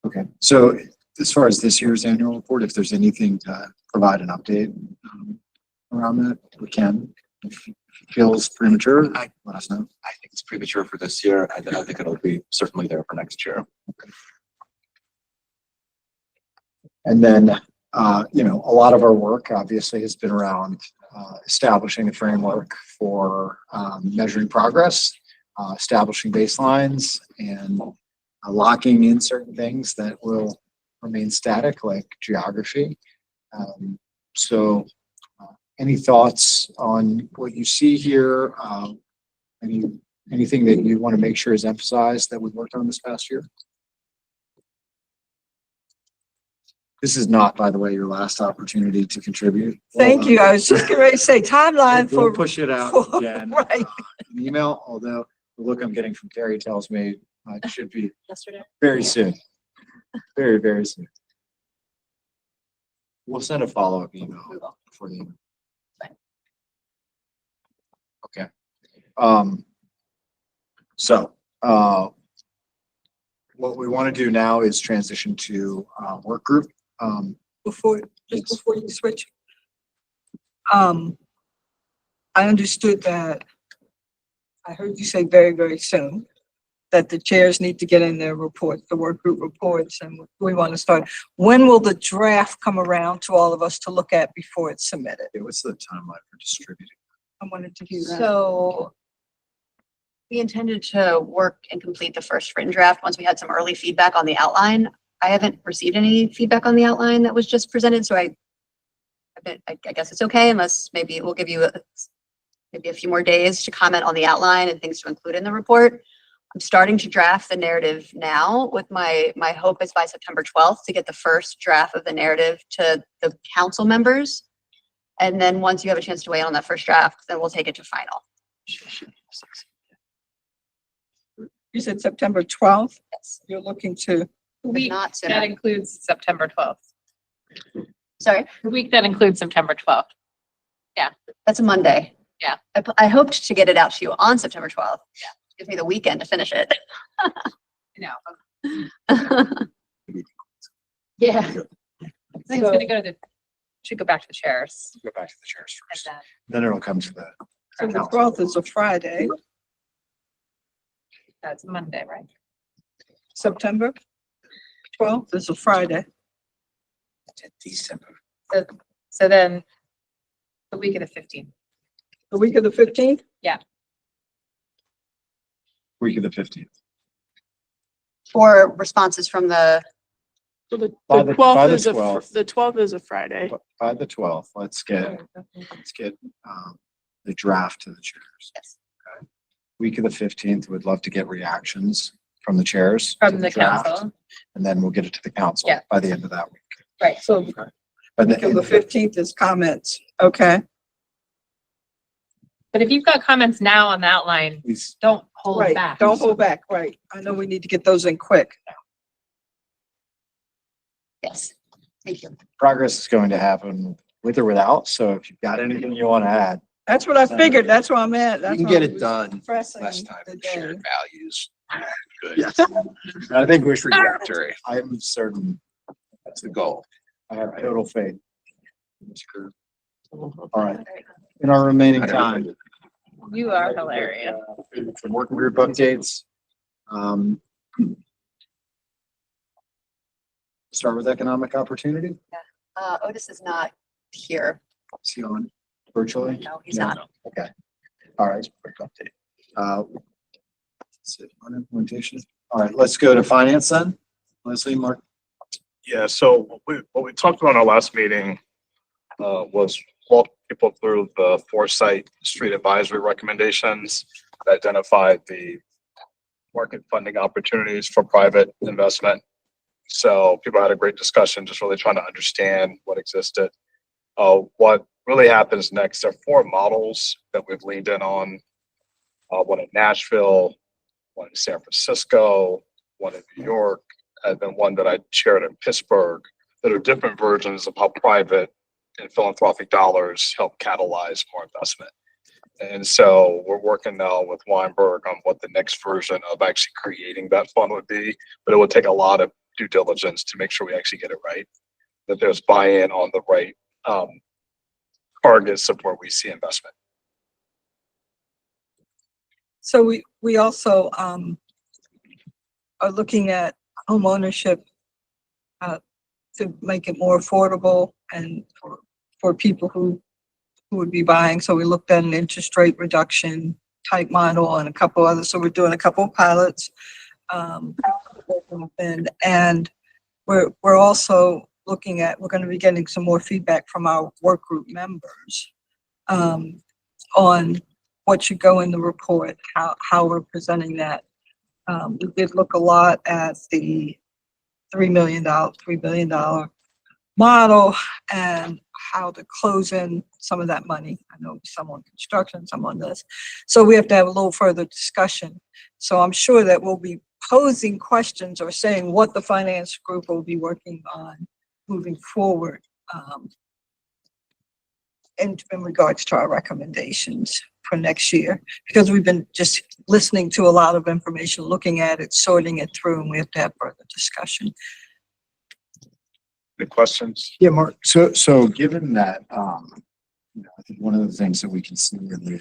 I: Okay, so as far as this year's annual report, if there's anything to provide an update around that, we can. If it feels premature, let us know.
G: I think it's premature for this year. I think it'll be certainly there for next year.
I: And then, a lot of our work obviously has been around establishing a framework for measuring progress, establishing baselines, and locking in certain things that will remain static, like geography. So any thoughts on what you see here? Anything that you want to make sure is emphasized that we worked on this past year? This is not, by the way, your last opportunity to contribute.
E: Thank you. I was just getting ready to say timeline
I: We'll
E: for.
I: push it out
E: for-
I: again.
E: Right.
I: An email, although the look I'm getting from Terry tells me it should be
L: Yesterday.
I: very soon. Very, very soon. We'll send a follow-up email before the. Okay. So, what we want to do now is transition to work group.
E: Before you switch. I understood that, I heard you say very, very soon, that the chairs need to get in their reports, the work group reports, and we want to start. When will the draft come around to all of us to look at before it's submitted?
I: What's the timeline for distributing?
E: I wanted to hear that.
J: So we intended to work and complete the first written draft once we had some early feedback on the outline. I haven't received any feedback on the outline that was just presented, so I guess it's okay, unless maybe we'll give you maybe a few more days to comment on the outline and things to include in the report. I'm starting to draft the narrative now with my hope is by September 12th to get the first draft of the narrative to the council members. And then once you have a chance to weigh in on that first draft, then we'll take it to final.
E: You said September 12th?
J: Yes.
E: You're looking to,
K: The week
J: not sooner.
K: that includes September 12th.
J: Sorry,
K: The week that includes September 12th.
J: that's a Monday.
K: Yeah.
J: I hoped to get it out to you on September 12th. Yeah. Give me the weekend to finish it.
K: No.
J: Yeah.
K: I think it's gonna go to should go back to the chairs.
I: Go back to the chairs
K: And
I: first.
K: then
I: Then it'll come to the.
E: so the 12th is a Friday,
K: that's Monday, right?
E: September 12th is a Friday.
I: December.
K: So then the week of the 15th.
E: The week of the 15th?
I: Week of the 15th.
J: For responses from the,
C: So the
I: By the
C: 12th is
I: 12th.
C: the 12th is a Friday.
I: But by the 12th, let's get the draft to the chairs.
J: yes,
I: Week of the 15th, we'd love to get reactions from the chairs. to
K: From the
I: draft,
K: council.
I: And then we'll get it to the council
K: Yeah.
I: by the end of that week.
K: Right.
E: So
I: By
E: week of the 15th is comments, okay?
K: But if you've got comments now on the outline,
A: Please.
K: don't hold
E: Right,
K: back.
E: don't hold back, right. I know we need to get those in quick.
J: Yes, thank you.
A: Progress is going to happen with or without, so if you've got anything you want to add.
E: That's what I figured. That's where I'm at.
N: You
E: That's
N: can
E: why
N: get
E: I
N: it
E: was
N: done,
E: pressing
N: less time
E: the
N: for
E: day.
N: shared values. Good.
A: Yes. I think we should,
N: Trajectory.
A: I'm certain,
N: That's the goal.
A: I have total faith. All right, in our remaining time.
K: You are hilarious.
A: Some working group updates. Start with economic opportunity.
J: Otis is not here.
A: Is he on virtually?
J: No, he's not.
A: Okay. All right, quick update. That's it on implementation. All right, let's go to finance then. Leslie, Mark.
M: Yeah, so what we talked about in our last meeting was walk people through the Foresight Street Advisory recommendations that identified the market funding opportunities for private investment. So people had a great discussion, just really trying to understand what existed. What really happens next, there are 4 models that we've leaned in on. One in Nashville, one in San Francisco, one in New York, and then one that I shared in Pittsburgh, that are different versions of how private and philanthropic dollars help catalyze more investment. And so we're working now with Weinberg on what the next version of actually creating that fund would be, but it will take a lot of due diligence to make sure we actually get it right, that there's buy-in on the right targets of where we see investment.
E: So we also are looking at home ownership to make it more affordable and for people who would be buying. So we looked at an interest rate reduction type model and a couple others. So we're doing a couple of pilots. And we're also looking at, we're going to be getting some more feedback from our work group members on what should go in the report, how we're presenting that. We did look a lot at the $3 billion model and how to close in some of that money. I know some on construction, some on this. So we have to have a little further discussion. So I'm sure that we'll be posing questions or saying what the finance group will be working on moving forward in regards to our recommendations for next year, because we've been just listening to a lot of information, looking at it, sorting it through, and we have to have further discussion.
M: Any questions?
A: Yeah, Mark. So given that, I think one of the things that we can see in the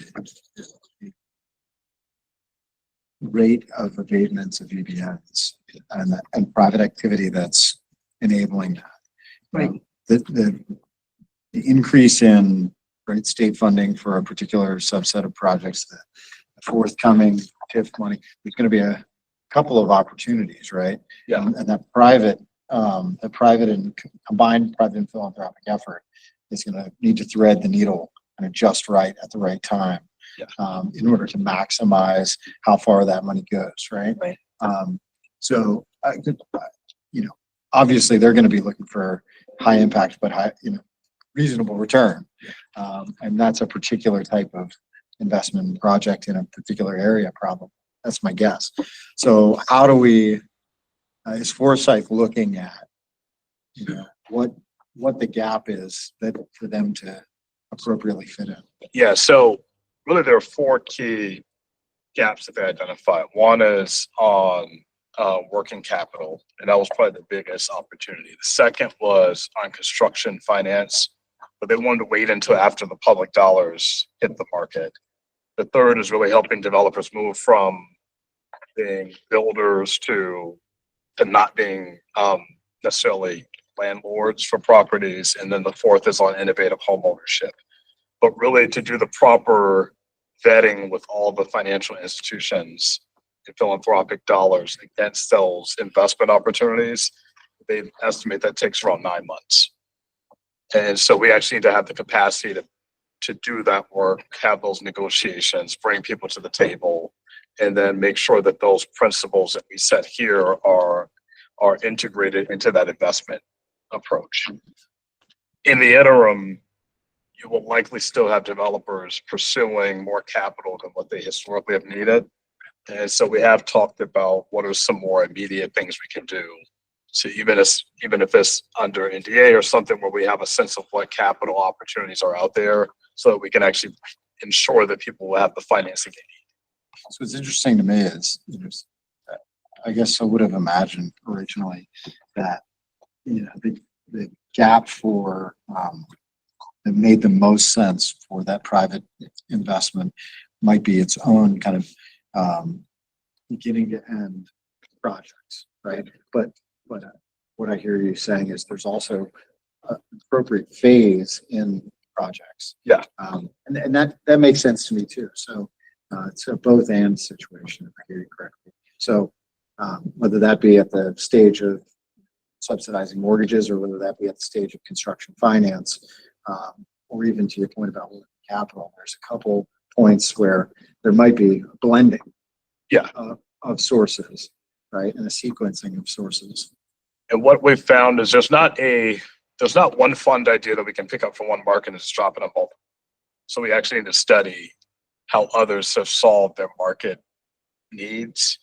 A: rate of abatements of EBNs and private activity that's enabling that.
E: Right.
A: The increase in state funding for a particular subset of projects, the forthcoming TIF money, there's going to be a couple of opportunities, right?
M: Yeah.
A: And that private and combined private and philanthropic effort is going to need to thread the needle kind of just right at the right time.
M: Yeah.
A: In order to maximize how far that money goes, right?
E: Right.
A: So, obviously they're going to be looking for high impact, but reasonable return. And that's a particular type of investment project in a particular area problem. That's my guess. So how do we, is Foresight looking at, what the gap is that for them to appropriately fit in?
M: Yeah, so really there are 4 key gaps that they identified. One is on working capital, and that was probably the biggest opportunity. The second was on construction finance, but they wanted to wait until after the public dollars hit the market. The third is really helping developers move from being builders to not being necessarily landlords for properties. And then the fourth is on innovative home ownership. But really to do the proper vetting with all the financial institutions and philanthropic dollars against those investment opportunities, they estimate that takes around 9 months. And so we actually need to have the capacity to do that work, have those negotiations, bring people to the table, and then make sure that those principles that we set here are integrated into that investment approach. In the interim, you will likely still have developers pursuing more capital than what they historically have needed. And so we have talked about what are some more immediate things we can do. So even if it's under NDA or something where we have a sense of what capital opportunities are out there, so that we can actually ensure that people will have the financing they need.
I: So what's interesting to me is, I guess I would have imagined originally that, the gap for, that made the most sense for that private investment might be its own kind of, beginning to end projects, right? But what I hear you saying is there's also an appropriate phase in projects.
M: Yeah.
I: And that makes sense to me too. So, it's a both and situation, if I hear you correctly. So, whether that be at the stage of subsidizing mortgages or whether that be at the stage of construction finance, or even to your point about working capital, there's a couple points where there might be a blending.
M: Yeah.
I: Of sources, right? And a sequencing of sources.
M: And what we've found is there's not one fund idea that we can pick up from one market and just drop it on both. So we actually need to study how others have solved their market needs.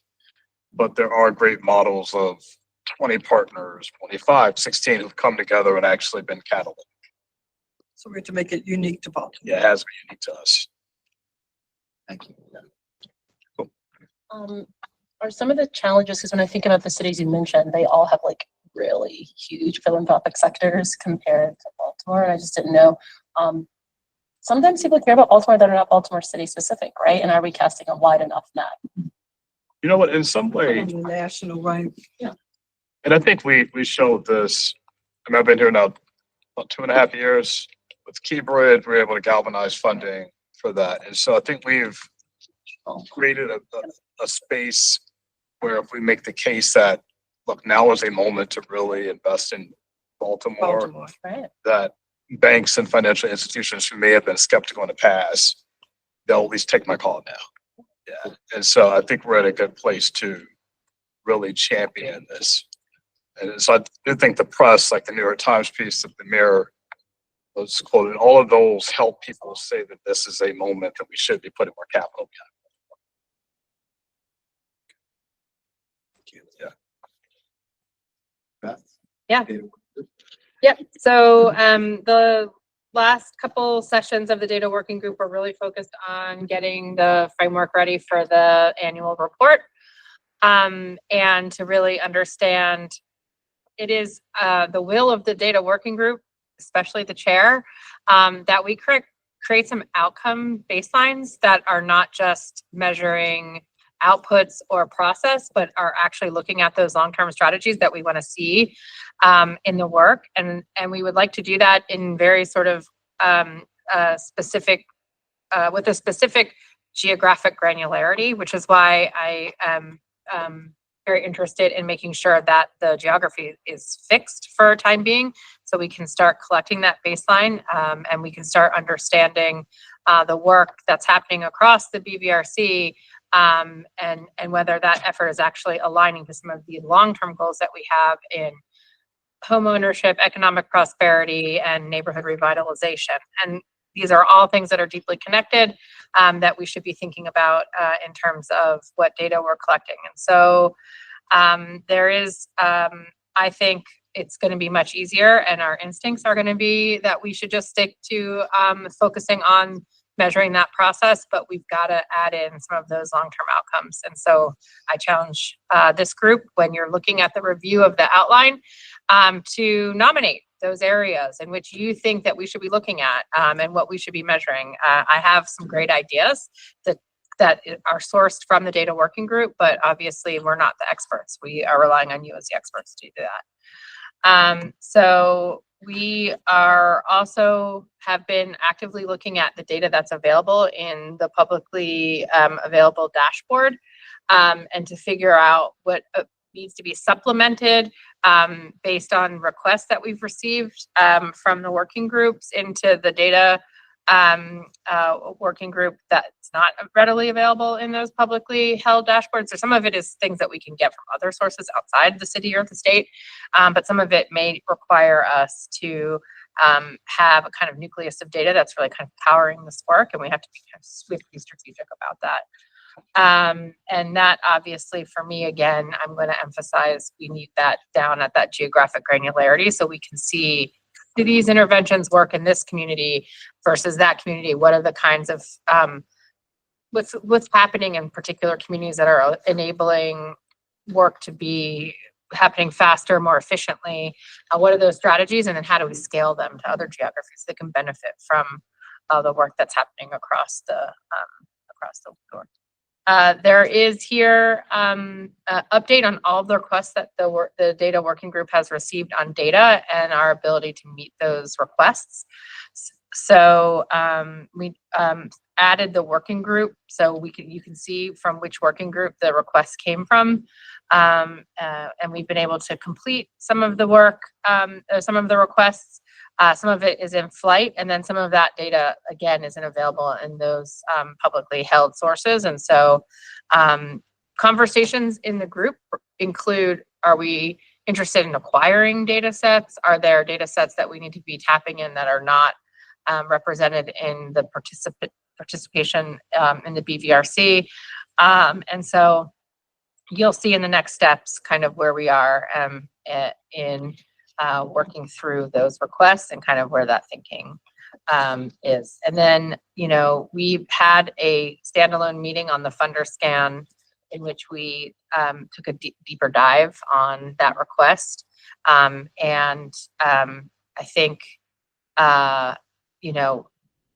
M: But there are great models of 20 partners, 25, 16 who've come together and actually been catalytic.
E: So we have to make it unique to Baltimore.
M: Yeah, it has been unique to us.
I: Thank you.
L: Are some of the challenges, because when I think about the cities you mentioned, they all have like really huge philanthropic sectors compared to Baltimore. And I just didn't know. Sometimes people care about Baltimore that are not Baltimore city specific, right? And are we casting a wide enough net?
M: You know what, in some way,
E: National, right?
M: and I think we showed this, I mean, I've been here now about 2.5 years. With Keybridge, we're able to galvanize funding for that. And so I think we've created a space where if we make the case that, look, now is a moment to really invest in Baltimore,
L: Right.
M: that banks and financial institutions who may have been skeptical in the past, they'll at least take my call now. Yeah. And so I think we're at a good place to really champion this. And so I do think the press, like the New York Times piece of the Mirror, was quoted, all of those help people say that this is a moment that we should be putting more capital behind. Yeah.
K: Yeah. Yep. So the last couple sessions of the data working group were really focused on getting the framework ready for the annual report, and to really understand it is the will of the data working group, especially the chair, that we create some outcome baselines that are not just measuring outputs or process, but are actually looking at those long-term strategies that we want to see in the work. And we would like to do that in very sort of specific, with a specific geographic granularity, which is why I am very interested in making sure that the geography is fixed for a time being, so we can start collecting that baseline, and we can start understanding the work that's happening across the BVRC, and whether that effort is actually aligning to some of the long-term goals that we have in home ownership, economic prosperity, and neighborhood revitalization. And these are all things that are deeply connected, that we should be thinking about in terms of what data we're collecting. And so there is, I think it's going to be much easier, and our instincts are going to be that we should just stick to focusing on measuring that process, but we've got to add in some of those long-term outcomes. And so I challenge this group, when you're looking at the review of the outline, to nominate those areas in which you think that we should be looking at, and what we should be measuring. I have some great ideas that are sourced from the data working group, but obviously we're not the experts. We are relying on you as the experts to do that. So we are also have been actively looking at the data that's available in the publicly available dashboard, and to figure out what needs to be supplemented based on requests that we've received from the working groups into the data working group that's not readily available in those publicly held dashboards. So some of it is things that we can get from other sources outside the city or the state, but some of it may require us to have a kind of nucleus of data that's really kind of powering this work, and we have to be kind of swiftly strategic about that. And that obviously for me, again, I'm going to emphasize we need that down at that geographic granularity so we can see, do these interventions work in this community versus that community? What are the kinds of, what's happening in particular communities that are enabling work to be happening faster, more efficiently? What are those strategies? And then how do we scale them to other geographies that can benefit from the work that's happening across the board? There is here update on all of the requests that the data working group has received on data and our ability to meet those requests. So we added the working group, so you can see from which working group the requests came from, and we've been able to complete some of the work, some of the requests. Some of it is in flight, and then some of that data, again, isn't available in those publicly held sources. And so conversations in the group include, are we interested in acquiring data sets? Are there data sets that we need to be tapping in that are not represented in the participation in the BVRC? And so you'll see in the next steps kind of where we are in working through those requests and kind of where that thinking is. And then, we've had a standalone meeting on the funder scan in which we took a deeper dive on that request. And I think,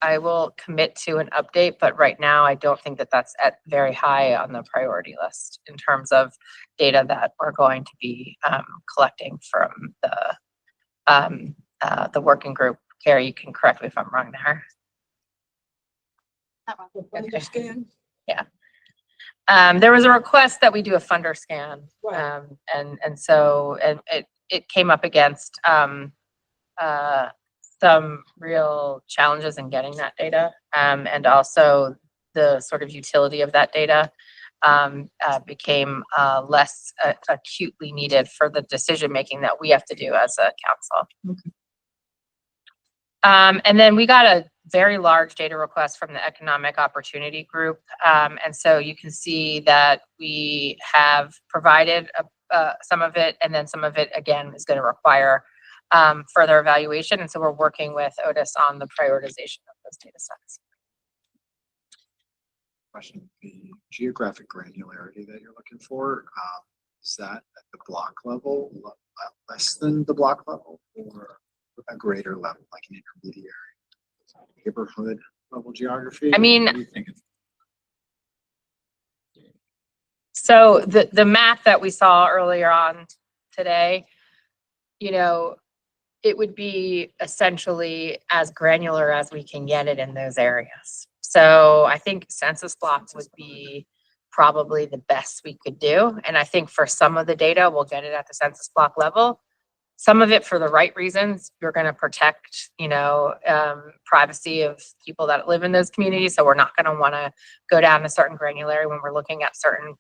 K: I will commit to an update, but right now I don't think that that's at very high on the priority list in terms of data that we're going to be collecting from the working group. Carrie, you can correct me if I'm wrong there.
E: Funder scan.
K: Yeah. There was a request that we do a funder scan.
E: Right.
K: And so it came up against some real challenges in getting that data, and also the sort of utility of that data became less acutely needed for the decision making that we have to do as a council.
E: Okay.
K: And then we got a very large data request from the Economic Opportunity Group. And so you can see that we have provided some of it, and then some of it, again, is going to require further evaluation. And so we're working with Otis on the prioritization of those data sets.
I: Question, the geographic granularity that you're looking for, is that at the block level, less than the block level, or a greater level, like an intermediary neighborhood level geography?
K: I mean,
I: What do you think?
K: So the map that we saw earlier on today, it would be essentially as granular as we can get it in those areas. So I think census blocks would be probably the best we could do. And I think for some of the data, we'll get it at the census block level. Some of it for the right reasons. You're going to protect, privacy of people that live in those communities. So we're not going to want to go down a certain granularity when we're looking at certain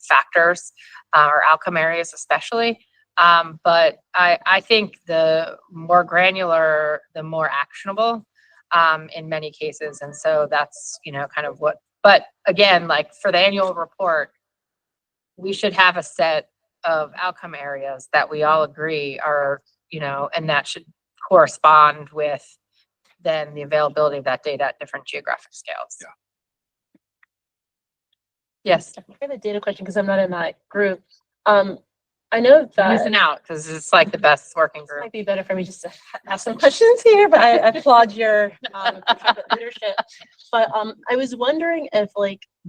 K: factors or outcome areas, especially. But I think the more granular, the more actionable in many cases. And so that's, kind of what, but again, like for the annual report, we should have a set of outcome areas that we all agree are, and that should correspond with then the availability of that data at different geographic scales.
I: Yeah.
K: Yes.
L: For the data question, because I'm not in that group. I know that
K: Missing out because it's like the best working
L: it
K: group.
L: might be better for me just to ask some questions here, but I applaud your leadership. But I was wondering if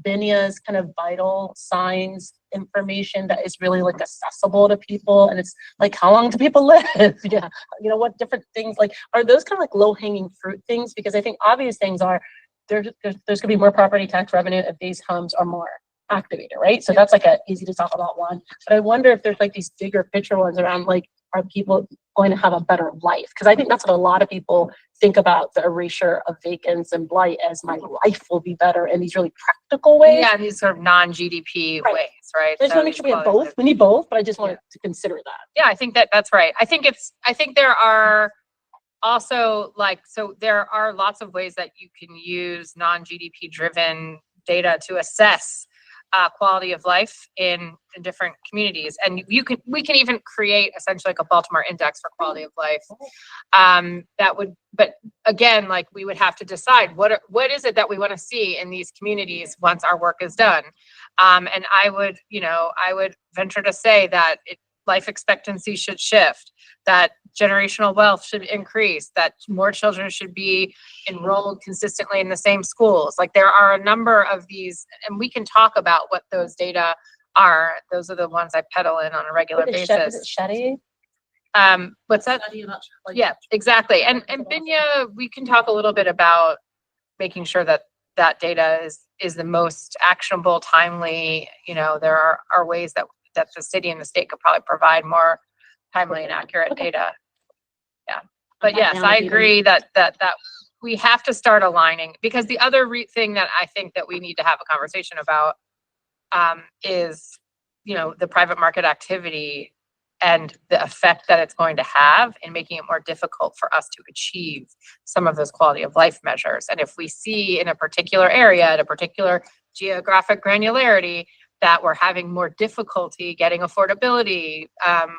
L: Binia's kind of vital signs information that is really accessible to people, and it's how long do people live? Yeah, what different things are those kind of low hanging fruit things? Because I think obvious things are there's going to be more property tax revenue if these homes are more activated, right? So that's a easy to talk about one. But I wonder if there's these bigger picture ones around are people going to have a better life? Because I think that's what a lot of people think about the erasure of vacants and blight as my life will be better in these really practical ways.
K: Yeah, these sort of non-GDP
L: Right.
K: ways, right?
L: I just want to make sure we have both. We need both, but I just wanted to consider that.
K: Yeah, I think that's right. I think there are also like, so there are lots of ways that you can use non-GDP driven data to assess quality of life in different communities. And we can even create essentially like a Baltimore index for quality of life. That would, but again, like we would have to decide what is it that we want to see in these communities once our work is done. And I would venture to say that life expectancy should shift, that generational wealth should increase, that more children should be enrolled consistently in the same schools. Like there are a number of these, and we can talk about what those data are. Those are the ones I peddle in on a regular basis. What's that? Yeah, exactly. And Binya, we can talk a little bit about making sure that that data is the most actionable, timely. There are ways that the city and the state could probably provide more timely and accurate data. Yeah, but yes, I agree that we have to start aligning, because the other thing that I think that we need to have a conversation about is, the private market activity and the effect that it's going to have in making it more difficult for us to achieve some of those quality of life measures. And if we see in a particular area, at a particular geographic granularity, that we're having more difficulty getting affordability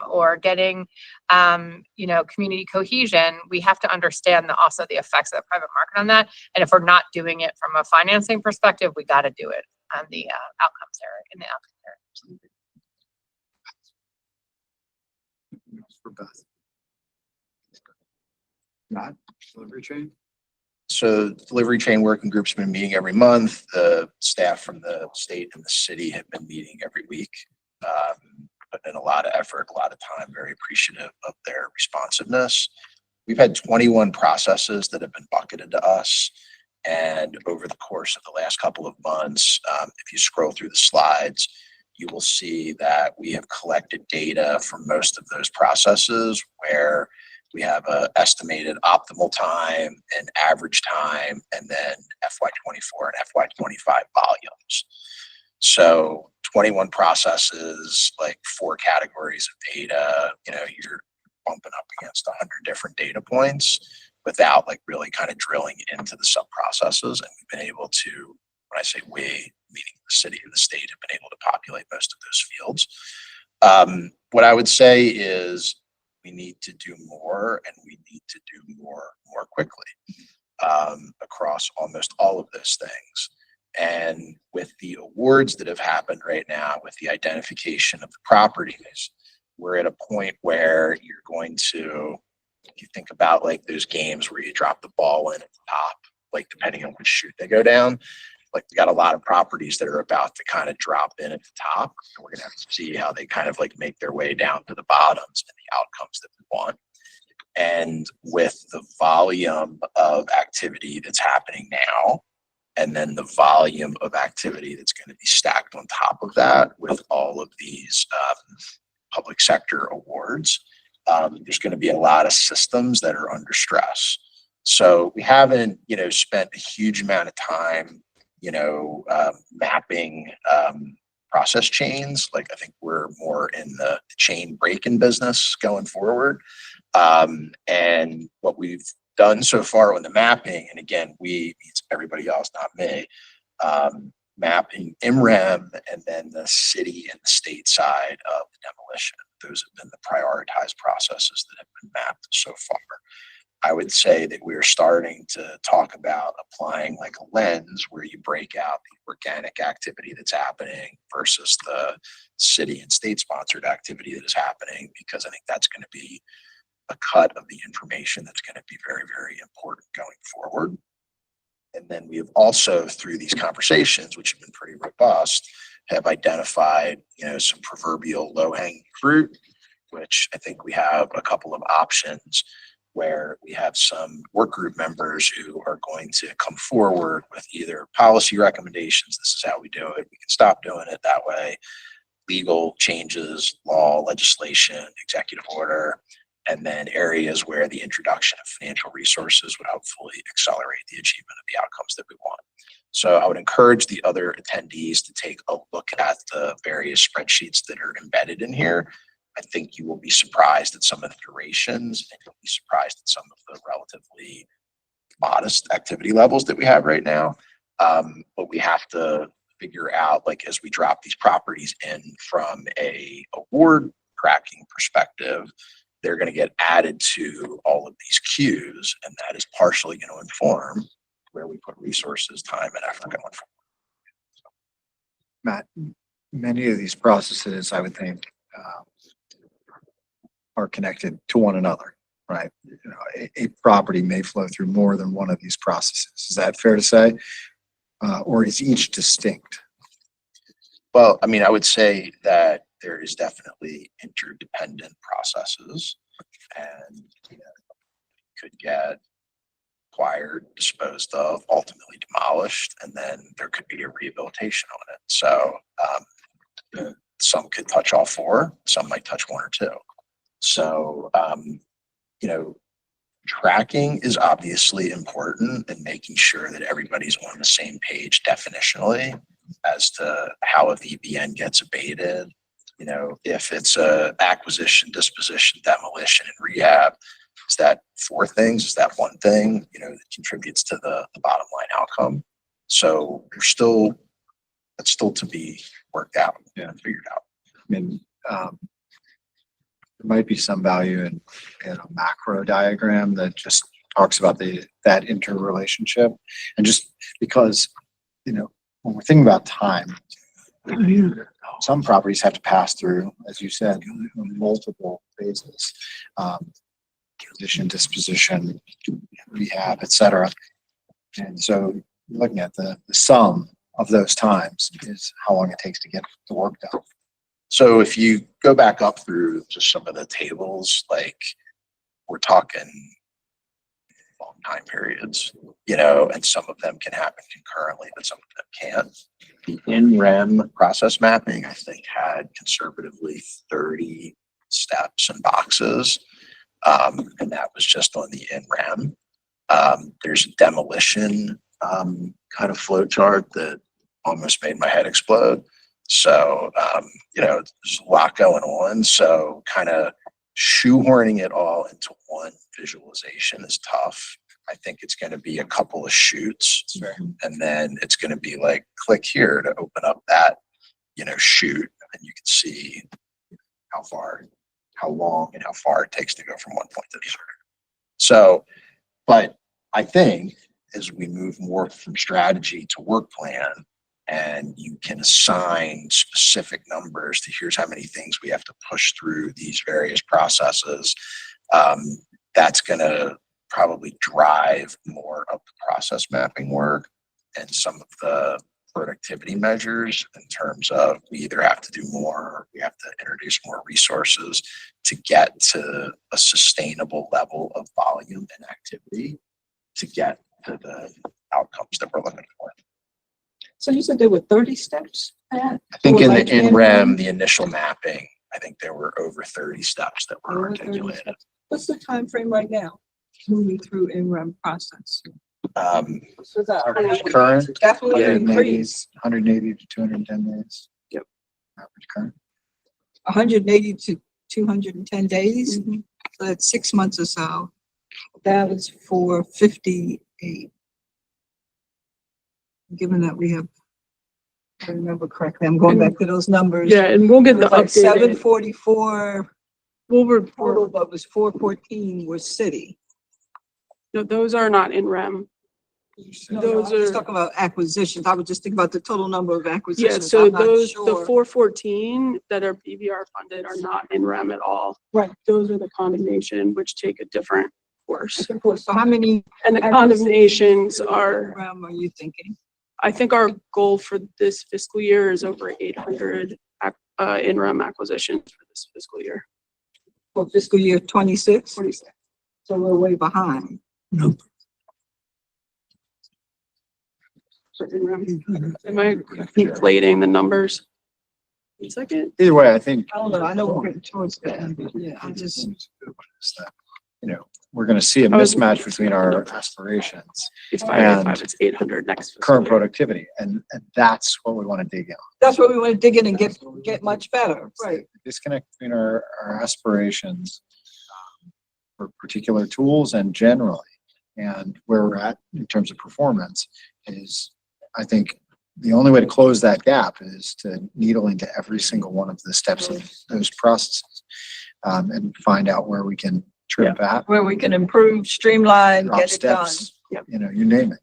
K: or getting, community cohesion, we have to understand also the effects of the private market on that. And if we're not doing it from a financing perspective, we got to do it on the outcomes area, in the outcomes area.
I: For Beth.
A: Not delivery chain.
N: So delivery chain working group's been meeting every month. The staff from the state and the city have been meeting every week. Putting in a lot of effort, a lot of time, very appreciative of their responsiveness. We've had 21 processes that have been bucketed to us. And over the course of the last couple of months, if you scroll through the slides, you will see that we have collected data from most of those processes where we have a estimated optimal time and average time, and then FY24 and FY25 volumes. So 21 processes, like 4 categories of data, you're bumping up against 100 different data points without like really kind of drilling into the sub processes. And we've been able to, when I say we, meaning the city and the state, have been able to populate most of those fields. What I would say is we need to do more, and we need to do more quickly across almost all of those things. And with the awards that have happened right now, with the identification of the properties, we're at a point where you're going to, if you think about like those games where you drop the ball in at the top, like depending on which chute they go down, like we got a lot of properties that are about to kind of drop in at the top. And we're going to have to see how they kind of like make their way down to the bottoms and the outcomes that we want. And with the volume of activity that's happening now, and then the volume of activity that's going to be stacked on top of that with all of these public sector awards, there's going to be a lot of systems that are under stress. So we haven't, spent a huge amount of time, mapping process chains. Like I think we're more in the chain break-in business going forward. And what we've done so far on the mapping, and again, we means everybody else, not me, mapping MREM and then the city and the state side of the demolition. Those have been the prioritized processes that have been mapped so far. I would say that we're starting to talk about applying like a lens where you break out the organic activity that's happening versus the city and state sponsored activity that is happening, because I think that's going to be a cut of the information that's going to be very, very important going forward. And then we have also, through these conversations, which have been pretty robust, have identified, some proverbial low-hanging fruit, which I think we have a couple of options where we have some work group members who are going to come forward with either policy recommendations, this is how we do it, we can stop doing it that way, legal changes, law, legislation, executive order, and then areas where the introduction of financial resources would hopefully accelerate the achievement of the outcomes that we want. So I would encourage the other attendees to take a look at the various spreadsheets that are embedded in here. I think you will be surprised at some of the durations, and you'll be surprised at some of the relatively modest activity levels that we have right now. But we have to figure out, like, as we drop these properties in from a award tracking perspective, they're going to get added to all of these queues, and that is partially going to inform where we put resources, time, and effort going forward.
I: Matt, many of these processes, I would think, are connected to one another, right? You know, a property may flow through more than one of these processes. Is that fair to say? Or is each distinct?
N: Well, I mean, I would say that there is definitely interdependent processes, and you know, could get acquired, disposed of, ultimately demolished, and then there could be a rehabilitation on it. So some could touch all four, some might touch one or two. So you know, tracking is obviously important, and making sure that everybody's on the same page definitionally as to how a VBN gets abated. You know, if it's a acquisition, disposition, demolition, and rehab, is that four things? Is that one thing, you know, that contributes to the bottom line outcome? So that's still to be worked out and figured out.
I: I mean, there might be some value in a macro diagram that just talks about that interrelationship. And just because, you know, when we're thinking about time, some properties have to pass through, as you said, multiple phases, acquisition, disposition, rehab, et cetera. And so looking at the sum of those times is how long it takes to get the work done.
N: So if you go back up through just some of the tables, like we're talking long time periods, you know, and some of them can happen concurrently, but some of them can't. The in-rem process mapping, I think, had conservatively 30 steps and boxes. And that was just on the in-rem. There's a demolition kind of flow chart that almost made my head explode. So, you know, there's a lot going on. So kind of shoehorning it all into one visualization is tough. I think it's going to be a couple of shoots, and then it's going to be like, click here to open up that, you know, shoot, and you can see how far, how long, and how far it takes to go from one point to the other. So, but I think as we move more from strategy to work plan, and you can assign specific numbers to here's how many things we have to push through these various processes, that's going to probably drive more of the process mapping work and some of the productivity measures in terms of we either have to do more or we have to introduce more resources to get to a sustainable level of volume and activity to get to the outcomes that we're looking for.
E: So you said there were 30 steps?
N: I think in the in-rem, the initial mapping, I think there were over 30 steps that were articulated.
E: What's the time frame right now, moving through in-rem process? So that
I: Current,
E: definitely increase.
I: 180 to 210 days.
E: Yep.
I: Average current.
E: 180 to 210 days. So that's 6 months or so. That was for 58. Given that we have, if I remember correctly, I'm going back to those numbers.
C: Yeah, and we'll get the
E: Like
C: updated.
E: 744
C: We'll report.
E: total, but was 414 was city.
C: No, those are not in REM.
E: No,
C: Those
E: I was
C: are,
E: talking about acquisitions. I was just thinking about the total number of
C: yeah,
E: acquisitions.
C: so
E: I'm not
C: those, the
E: sure.
C: 414 that are BVR funded are not in REM at all.
E: Right.
C: Those are the condemnation, which take a different course.
E: Of course. So how many
C: And the condemnations are,
E: RAM are you thinking?
C: I think our goal for this fiscal year is over 800 in REM acquisitions for this fiscal year.
E: For fiscal year 26?
C: 26.
E: So we're way behind.
C: For in REM. Am I conflating the numbers? 1 second.
I: Either way, I think.
E: I don't know. I know we're getting towards the end, but yeah, I just.
I: You know, we're gonna see a
C: I was-
I: mismatch between our aspirations,
C: It's 585,
I: And
C: it's 800 next. fiscal
I: current
C: year.
I: productivity, and that's what we want to dig in.
E: That's what we want to dig in and get much better, right?
I: Disconnect between our aspirations for particular tools and generally, and where we're at in terms of performance is, I think, the only way to close that gap is to needle into every single one of the steps of those processes, and find out where we can trim back,
E: Where we can improve, streamline,
I: drop
E: get it done.
I: steps,
C: Yep.
I: you know, you name it.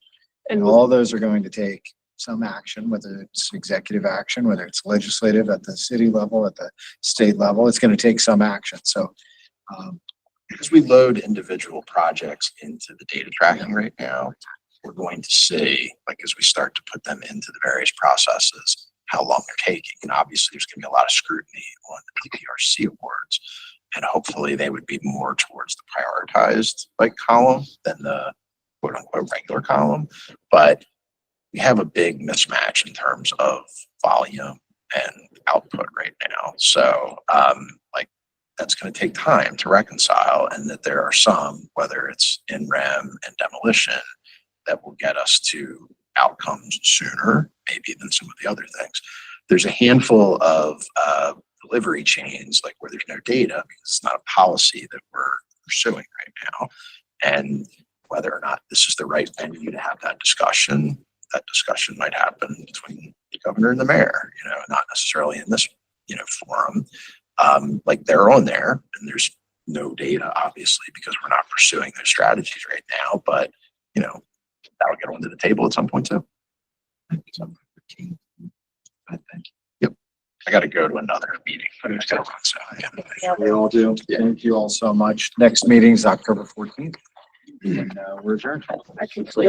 C: And
I: And all those are going to take some action, whether it's executive action, whether it's legislative at the city level, at the state level, it's going to take some action. So,
N: As we load individual projects into the data tracking right now, we're going to see, like, as we start to put them into the various processes, how long they're taking. And obviously, there's going to be a lot of scrutiny on the PPRC awards. And hopefully they would be more towards the prioritized like column than the quote unquote regular column. But we have a big mismatch in terms of volume and output right now. So, like, that's going to take time to reconcile, and that there are some, whether it's in REM and demolition, that will get us to outcomes sooner, maybe than some of the other things. There's a handful of delivery chains, like where there's no data, because it's not a policy that we're pursuing right now. And whether or not this is the right venue to have that discussion might happen between the governor and the mayor, you know, not necessarily in this, you know, forum. Like, they're on there and there's no data, obviously, because we're not pursuing those strategies right now, but, you know, that'll get onto the table at some point too. So, I think, yep. I gotta go to another meeting. I'm just gonna run, so. Yeah.
I: we all do. Thank you all so much. Next meeting is October 14th. And we're adjourned.
C: I completely